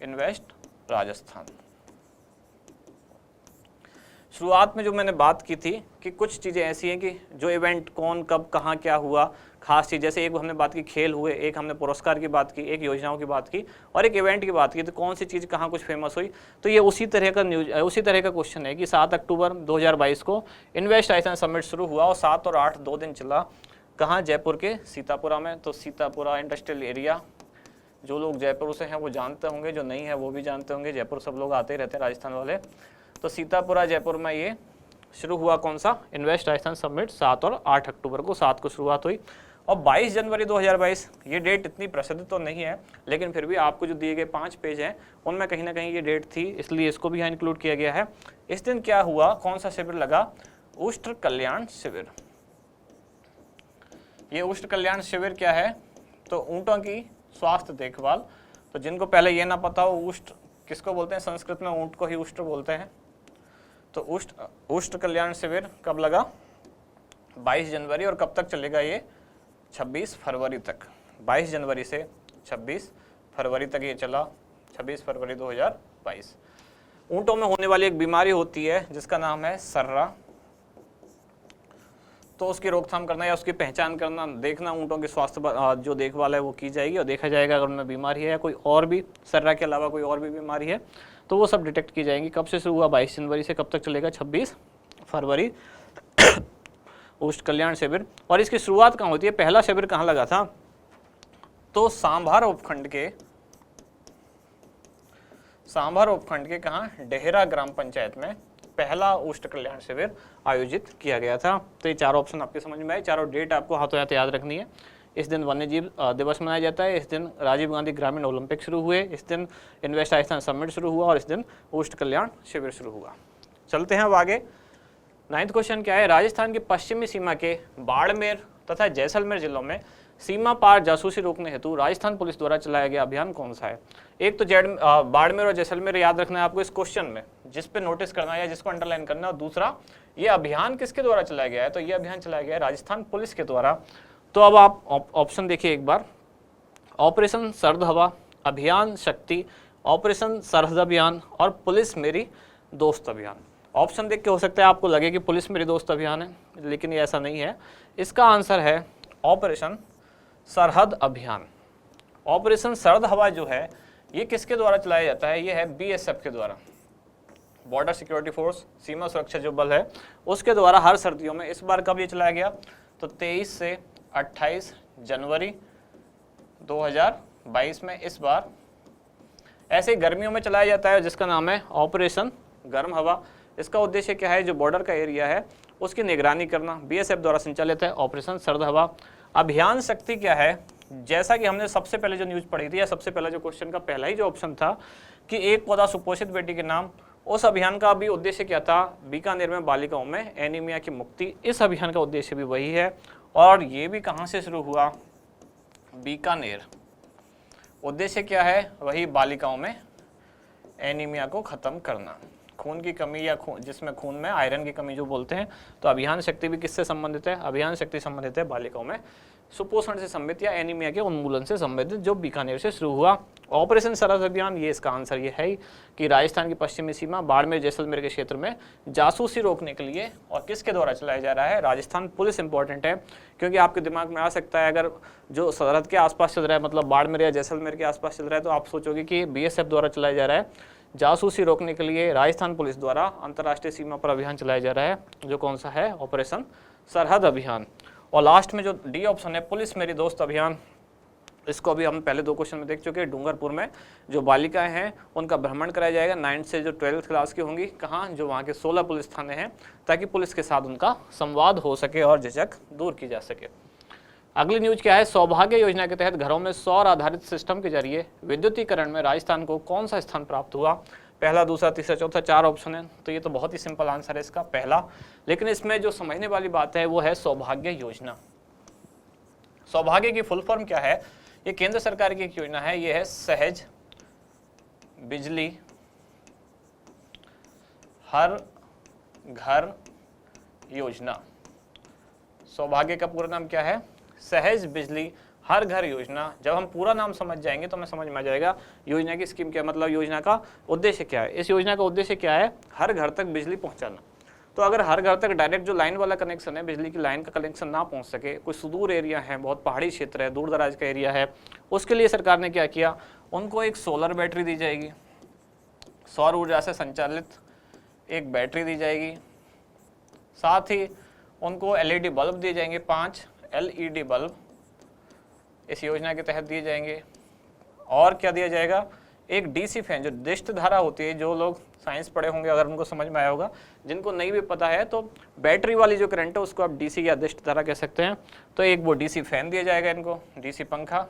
Invest Rajasthan. शुरुआत में जो मैंने बात की थी कि कुछ चीज़ें ऐसी हैं कि जो इवेंट कौन कब कहाँ क्या हुआ, खास चीज़, जैसे एक हमने बात की खेल हुए, एक हमने पुरस्कार की बात की, एक योजनाओं की बात की और एक इवेंट की बात की, तो कौन सी चीज़ कहाँ कुछ फेमस हुई। तो ये उसी तरह का न्यूज, उसी तरह का क्वेश्चन है कि 7 अक्टूबर 2022 को इन्वेस्ट आइसन समिट शुरू हुआ और 7 और 8 2 दिन चला। कहाँ? जयपुर के सीतापुरा में। तो सीतापुरा इंडस्ट्रियल एरिया, जो लोग जयपुर से हैं वो जानते होंगे, जो नहीं है वो भी जानते होंगे, जयपुर सब लोग आते रहते हैं राजस्थान वाले। तो सीतापुरा जयपुर में ये शुरू हुआ कौन सा? इन्वेस्ट आइसन समिट 7 और 8 अक्टूबर को, 7 को शुरुआत हुई और 22 जनवरी 2022, ये डेट इतनी प्रसिद्ध तो नहीं है लेकिन फिर भी आपको जो दिए गए 5 पेज हैं उनमें कहीं ना कहीं ये डेट थी, इसलिए इसको भी यहाँ इंक्लूड किया गया है। इस दिन क्या हुआ, कौन सा शिविर लगा? उष्ट कल्याण शिविर। ये उष्ट कल्याण शिविर क्या है? तो ऊँटों की स्वास्थ्य देखभाल। तो जिनको पहले ये ना पता हो, उष्ट किसको बोलते हैं? संस्कृत में ऊँट को ही उष्ट बोलते हैं। तो उष्ट कल्याण शिविर कब लगा? 22 जनवरी। और कब तक चलेगा ये? 26 फरवरी तक। 22 जनवरी से 26 फरवरी तक ये चला, 26 फरवरी 2022। ऊँटों में होने वाली एक बीमारी होती है जिसका नाम है सर्रा। तो उसकी रोकथाम करना या उसकी पहचान करना, देखना, ऊँटों के स्वास्थ्य जो देखभाल है वो की जाएगी और देखा जाएगा अगर उनमें बीमारी है या कोई और भी सर्रा के अलावा कोई और भी बीमारी है तो वो सब डिटेक्ट की जाएंगी। कब से शुरू हुआ? 22 जनवरी से कब तक चलेगा? 26 फरवरी उष्ट कल्याण शिविर। और इसकी शुरुआत कहाँ होती है? पहला शिविर कहाँ लगा था? तो सांभर उपखंड के कहाँ? डेहरा ग्राम पंचायत में पहला उष्ट कल्याण शिविर आयोजित किया गया था। तो ये चारों ऑप्शन आपके समझ में आए, चारों डेट आपको हाथों हाथ याद रखनी है। इस दिन वन्य जीव दिवस मनाया जाता है, इस दिन राजीव गांधी ग्रामीण ओलंपिक शुरू हुए, इस दिन इन्वेस्ट आइसन समिट शुरू हुआ और इस दिन उष्ट कल्याण शिविर शुरू हुआ। चलते हैं अब आगे। 9th क्वेश्चन क्या है? राजस्थान की पश्चिमी सीमा के बाड़मेर तथा जैसलमेर जिलों में सीमा पार जासूसी रोकने हेतु राजस्थान पुलिस द्वारा चलाया गया अभियान कौन सा है? एक तो बाड़मेर और जैसलमेर याद रखना है आपको इस क्वेश्चन में, जिस पे नोटिस करना है या जिसको अंडरलाइन करना है। और दूसरा, ये अभियान किसके द्वारा चलाया गया है? तो ये अभियान चलाया गया है राजस्थान पुलिस के द्वारा। तो अब आप ऑप्शन देखिए एक बार। ऑपरेशन सरहद हवा, अभियान शक्ति, ऑपरेशन सरहद अभियान और पुलिस मेरी दोस्त अभियान। ऑप्शन देख के हो सकता है आपको लगे कि पुलिस मेरी दोस्त अभियान है, लेकिन ये ऐसा नहीं है। इसका आंसर है ऑपरेशन सरहद अभियान। ऑपरेशन सरहद हवा जो है ये किसके द्वारा चलाया जाता है? ये है BSF के द्वारा, बॉर्डर सिक्योरिटी फोर्स, सीमा सुरक्षा जो बल है उसके द्वारा हर सर्दियों में। इस बार कब ये चलाया गया? तो 23 से 28 जनवरी 2022 में इस बार। ऐसे गर्मियों में चलाया जाता है जिसका नाम है ऑपरेशन गर्म हवा। इसका उद्देश्य क्या है? जो बॉर्डर का एरिया है उसकी निगरानी करना, BSF द्वारा संचालित है ऑपरेशन सरहद हवा। अभियान शक्ति क्या है? जैसा कि हमने सबसे पहले जो न्यूज पढ़ी थी या सबसे पहला जो क्वेश्चन का पहला ही जो ऑप्शन था कि एक पौधा सुपोषित बेटी के नाम, उस अभियान का भी उद्देश्य क्या था? बीकानेर में बालिकाओं में एनीमिया की मुक्ति। इस अभियान का उद्देश्य भी वही है और ये भी कहाँ से शुरू हुआ? बीकानेर। उद्देश्य क्या है? वही बालिकाओं में एनीमिया को खत्म करना, खून की कमी या जिसमें खून में आयरन की कमी जो बोलते हैं। तो अभियान शक्ति भी किससे संबंधित है? अभियान शक्ति संबंधित है बालिकाओं में सुपोषण से संबंधित या एनीमिया के उन्मूलन से संबंधित, जो बीकानेर से शुरू हुआ। ऑपरेशन सरहद अभियान, ये इसका आंसर ये है कि राजस्थान की पश्चिमी सीमा बाड़मेर जैसलमेर के क्षेत्र में जासूसी रोकने के लिए और किसके द्वारा चलाया जा रहा है? राजस्थान पुलिस। इंपॉर्टेंट है क्योंकि आपके दिमाग में आ सकता है अगर जो सरहद के आसपास चल रहा है, मतलब बाड़मेर या जैसलमेर के आसपास चल रहा है, तो आप सोचोगे कि BSF द्वारा चलाया जा रहा है। जासूसी रोकने के लिए राजस्थान पुलिस द्वारा अंतर्राष्ट्रीय सीमा पर अभियान चलाया जा रहा है, जो कौन सा है? ऑपरेशन सरहद अभियान। और लास्ट में जो D ऑप्शन है पुलिस मेरी दोस्त अभियान, इसको अभी हम पहले 2 क्वेश्चन में देख चुके हैं। डूंगरपुर में जो बालिकाएं हैं उनका भ्रमण कराया जाएगा 9th से जो 12th क्लास की होंगी। कहाँ? जो वहाँ के 16 पुलिस थाने हैं, ताकि पुलिस के साथ उनका संवाद हो सके और झिझक दूर की जा सके। अगली न्यूज क्या है? सौभाग्य योजना के तहत घरों में सौर आधारित सिस्टम के जरिए विद्युतीकरण में राजस्थान को कौन सा स्थान प्राप्त हुआ? पहला, दूसरा, तीसरा, चौथा, 4 ऑप्शन है। तो ये तो बहुत ही सिंपल आंसर है इसका, पहला। लेकिन इसमें जो समझने वाली बात है वो है सौभाग्य योजना। सौभाग्य की फुल फॉर्म क्या है? ये केंद्र सरकार की एक योजना है, ये है सहज बिजली हर घर योजना। सौभाग्य का पूरा नाम क्या है? सहज बिजली हर घर योजना। जब हम पूरा नाम समझ जाएंगे तो हमें समझ में आ जाएगा योजना की स्कीम क्या, मतलब योजना का उद्देश्य क्या है। इस योजना का उद्देश्य क्या है? हर घर तक बिजली पहुंचाना। तो अगर हर घर तक डायरेक्ट जो लाइन वाला कनेक्शन है, बिजली की लाइन का कनेक्शन ना पहुंच सके, कोई सुदूर एरिया है, बहुत पहाड़ी क्षेत्र है, दूर दराज का एरिया है, उसके लिए सरकार ने क्या किया, उनको एक सोलर बैटरी दी जाएगी, सौर ऊर्जा से संचालित एक बैटरी दी जाएगी। साथ ही उनको एलईडी बल्ब दिए जाएंगे, 5 एलईडी बल्ब इस योजना के तहत दिए जाएंगे। और क्या दिया जाएगा, एक डीसी फैन, जो दिष्ट धारा होती है, जो लोग साइंस पढ़े होंगे अगर उनको समझ में आया होगा, जिनको नहीं भी पता है तो बैटरी वाली जो करंट है उसको आप डीसी या दिष्ट धारा कह सकते हैं। तो एक वो डीसी फैन दिया जाएगा इनको, डीसी पंखा,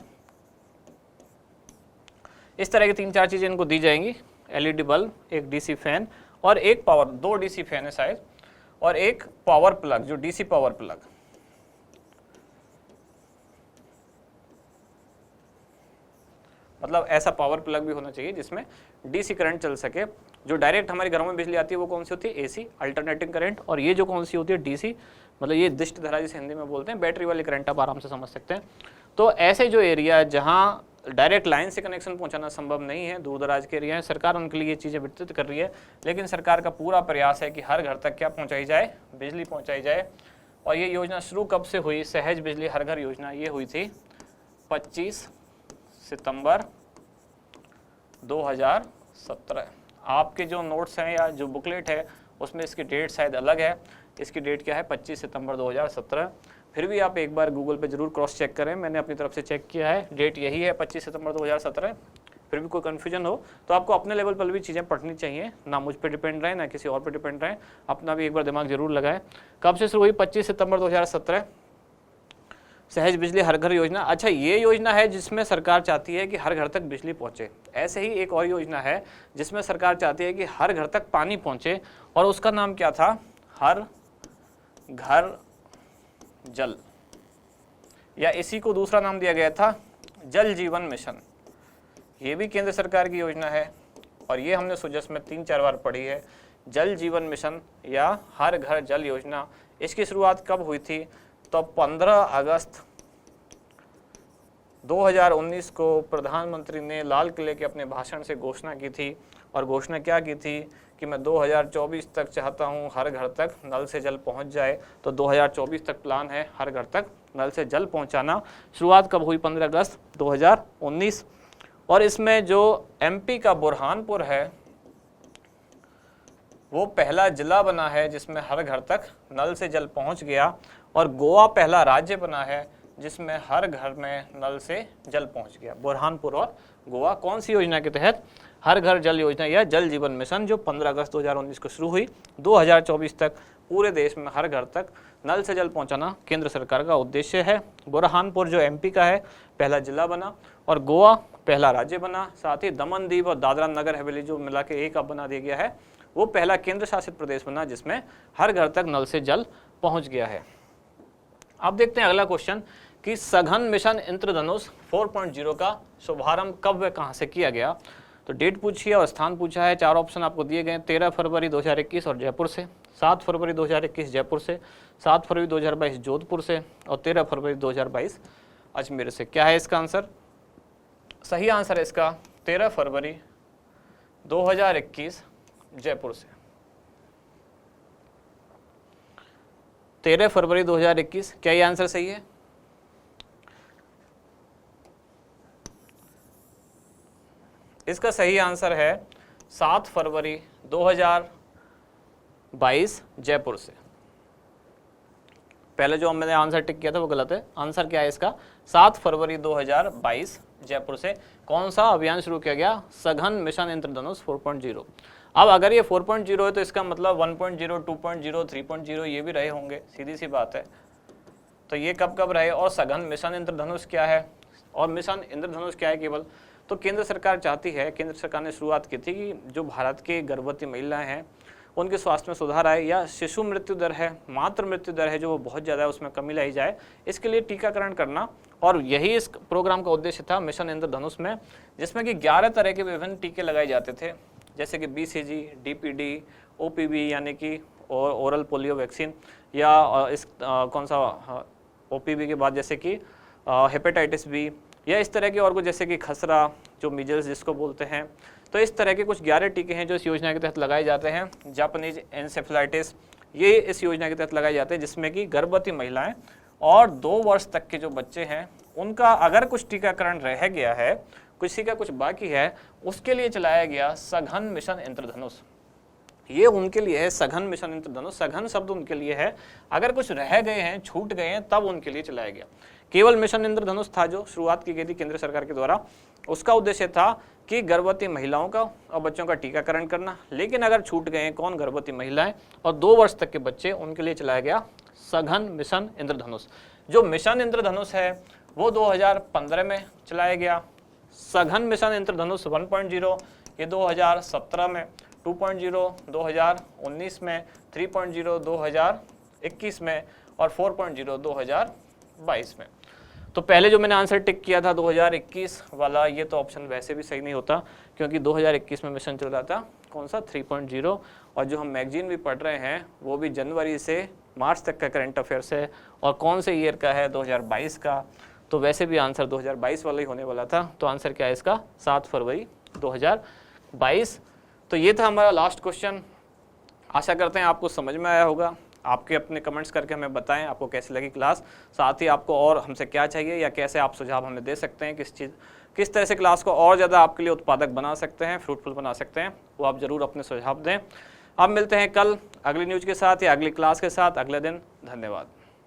इस तरह की 3-4 चीजें इनको दी जाएंगी, एलईडी बल्ब, एक डीसी फैन और एक पावर, 2 डीसी फैन है शायद, और एक पावर प्लग, जो डीसी पावर प्लग। मतलब ऐसा पावर प्लग भी होना चाहिए जिसमें डीसी करंट चल सके। जो डायरेक्ट हमारे घरों में बिजली आती है वो कौन सी होती है, एसी, अल्टरनेटिंग करंट, और ये जो कौन सी होती है, डीसी, मतलब ये दिष्ट धारा जिसे हिंदी में बोलते हैं, बैटरी वाली करंट आप आराम से समझ सकते हैं। तो ऐसे जो एरिया जहाँ डायरेक्ट लाइन से कनेक्शन पहुंचाना संभव नहीं है, दूर दराज के एरिया है, सरकार उनके लिए ये चीज़ें वितरित कर रही है। लेकिन सरकार का पूरा प्रयास है कि हर घर तक क्या पहुंचाई जाए, बिजली पहुंचाई जाए। और ये योजना शुरू कब से हुई, सहज बिजली हर घर योजना, ये हुई थी 25 सितंबर 2017। आपके जो नोट्स हैं या जो बुकलेट है उसमें इसकी डेट शायद अलग है, इसकी डेट क्या है, 25 सितंबर 2017। फिर भी आप एक बार गूगल पे जरूर क्रॉस चेक करें, मैंने अपनी तरफ से चेक किया है, डेट यही है 25 सितंबर 2017। फिर भी कोई कन्फ्यूजन हो तो आपको अपने लेवल पर भी चीज़ें पढ़नी चाहिए, ना मुझ पर डिपेंड रहे ना किसी और पर डिपेंड रहे, अपना भी एक बार दिमाग जरूर लगाएं। कब से शुरू हुई, 25 सितंबर 2017, सहज बिजली हर घर योजना। अच्छा, ये योजना है जिसमें सरकार चाहती है कि हर घर तक बिजली पहुंचे। ऐसे ही एक और योजना है जिसमें सरकार चाहती है कि हर घर तक पानी पहुंचे, और उसका नाम क्या था, हर घर जल, या इसी को दूसरा नाम दिया गया था जल जीवन मिशन। ये भी केंद्र सरकार की योजना है और ये हमने सुजस में 3-4 बार पढ़ी है, जल जीवन मिशन या हर घर जल योजना। इसकी शुरुआत कब हुई थी, तो 15 अगस्त 2019 को प्रधानमंत्री ने लाल किले के अपने भाषण से घोषणा की थी। और घोषणा क्या की थी कि मैं 2024 तक चाहता हूं हर घर तक नल से जल पहुंच जाए। तो 2024 तक प्लान है हर घर तक नल से जल पहुंचाना। शुरुआत कब हुई, 15 अगस्त 2019। और इसमें जो एमपी का बुरहानपुर है वो पहला जिला बना है जिसमें हर घर तक नल से जल पहुंच गया, और गोवा पहला राज्य बना है जिसमें हर घर में नल से जल पहुंच गया। बुरहानपुर और गोवा कौन सी योजना के तहत, हर घर जल योजना या जल जीवन मिशन, जो 15 अगस्त 2019 को शुरू हुई, 2024 तक पूरे देश में हर घर तक नल से जल पहुंचाना केंद्र सरकार का उद्देश्य है। बुरहानपुर जो एमपी का है पहला जिला बना, और गोवा पहला राज्य बना। साथ ही दमन दीव और दादरा नगर हवेली जो मिला के एक अब बना दिया गया है, वो पहला केंद्र शासित प्रदेश बना जिसमें हर घर तक नल से जल पहुंच गया है। अब देखते हैं अगला क्वेश्चन कि सघन मिशन इंद्रधनुष 4.0 का शुभारंभ कब व कहां से किया गया। तो डेट पूछी है और स्थान पूछा है। 4 ऑप्शन आपको दिए गए, 13 फरवरी 2021 और जयपुर से, 7 फरवरी 2021 जयपुर से, 7 फरवरी 2022 जोधपुर से, और 13 फरवरी 2022 अजमेर से। क्या है इसका आंसर, सही आंसर है इसका 13 फरवरी 2021 जयपुर से। 13 फरवरी 2021, क्या ये आंसर सही है? इसका सही आंसर है 7 फरवरी 2022 जयपुर से। पहले जो मैंने आंसर टिक किया था वो गलत है, आंसर क्या है इसका 7 फरवरी 2022 जयपुर से। कौन सा अभियान शुरू किया गया, सघन मिशन इंद्रधनुष 4.0। अब अगर ये 4.0 है तो इसका मतलब 1.0, 2.0, 3.0 ये भी रहे होंगे, सीधी सी बात है। तो ये कब कब रहे, और सघन मिशन इंद्रधनुष क्या है, और मिशन इंद्रधनुष क्या है केवल। तो केंद्र सरकार चाहती है, केंद्र सरकार ने शुरुआत की थी कि जो भारत के गर्भवती महिलाएं हैं उनके स्वास्थ्य में सुधार आए, या शिशु मृत्यु दर है, मातृ मृत्यु दर है जो वो बहुत ज़्यादा है, उसमें कमी लाई जाए, इसके लिए टीकाकरण करना। और यही इस प्रोग्राम का उद्देश्य था मिशन इंद्रधनुष में, जिसमें कि 11 तरह के विभिन्न टीके लगाए जाते थे, जैसे कि BCG, DPD, OPV यानी कि ओरल पोलियो वैक्सीन, या इस कौन सा OPV के बाद जैसे कि हेपेटाइटिस B, या इस तरह के और कुछ जैसे कि खसरा जो मीजल्स जिसको बोलते हैं। तो इस तरह के कुछ 11 टीके हैं जो इस योजना के तहत लगाए जाते हैं। जापानीज एनसेफेलाइटिस, ये इस योजना के तहत लगाए जाते हैं, जिसमें कि गर्भवती महिलाएं और 2 वर्ष तक के जो बच्चे हैं उनका अगर कुछ टीकाकरण रह गया है, किसी का कुछ बाकी है, उसके लिए चलाया गया सघन मिशन इंद्रधनुष। ये उनके लिए है सघन मिशन इंद्रधनुष। सघन शब्द उनके लिए है, अगर कुछ रह गए हैं, छूट गए हैं, तब उनके लिए चलाया गया। केवल मिशन इंद्रधनुष था जो शुरुआत की गई थी केंद्र सरकार के द्वारा, उसका उद्देश्य था कि गर्भवती महिलाओं का और बच्चों का टीकाकरण करना। लेकिन अगर छूट गए हैं कौन, गर्भवती महिलाएं और 2 वर्ष तक के बच्चे, उनके लिए चलाया गया सघन मिशन इंद्रधनुष। जो मिशन इंद्रधनुष है वो 2015 में चलाया गया। सघन मिशन इंद्रधनुष 1.0 ये 2017 में, 2.0 2019 में, 3.0 2021 में और 4.0 2022 में। तो पहले जो मैंने आंसर टिक किया था 2021 वाला, ये तो ऑप्शन वैसे भी सही नहीं होता, क्योंकि 2021 में मिशन चल रहा था कौन सा, 3.0। और जो हम मैगजीन भी पढ़ रहे हैं वो भी जनवरी से मार्च तक का करंट अफेयर्स है, और कौन से ईयर का है, 2022 का। तो वैसे भी आंसर 2022 वाला ही होने वाला था। तो आंसर क्या है इसका, 7 फरवरी 2022। तो ये था हमारा लास्ट क्वेश्चन। आशा करते हैं आपको समझ में आया होगा। आपके अपने कमेंट्स करके हमें बताएं आपको कैसी लगी क्लास, साथ ही आपको और हमसे क्या चाहिए या कैसे आप सुझाव हमें दे सकते हैं, किस तरह से क्लास को और ज़्यादा आपके लिए उत्पादक बना सकते हैं, फ्रूटफुल बना सकते हैं, वो आप ज़रूर अपने सुझाव दें। अब मिलते हैं कल अगली न्यूज़ के साथ या अगली क्लास के साथ अगले दिन। धन्यवाद।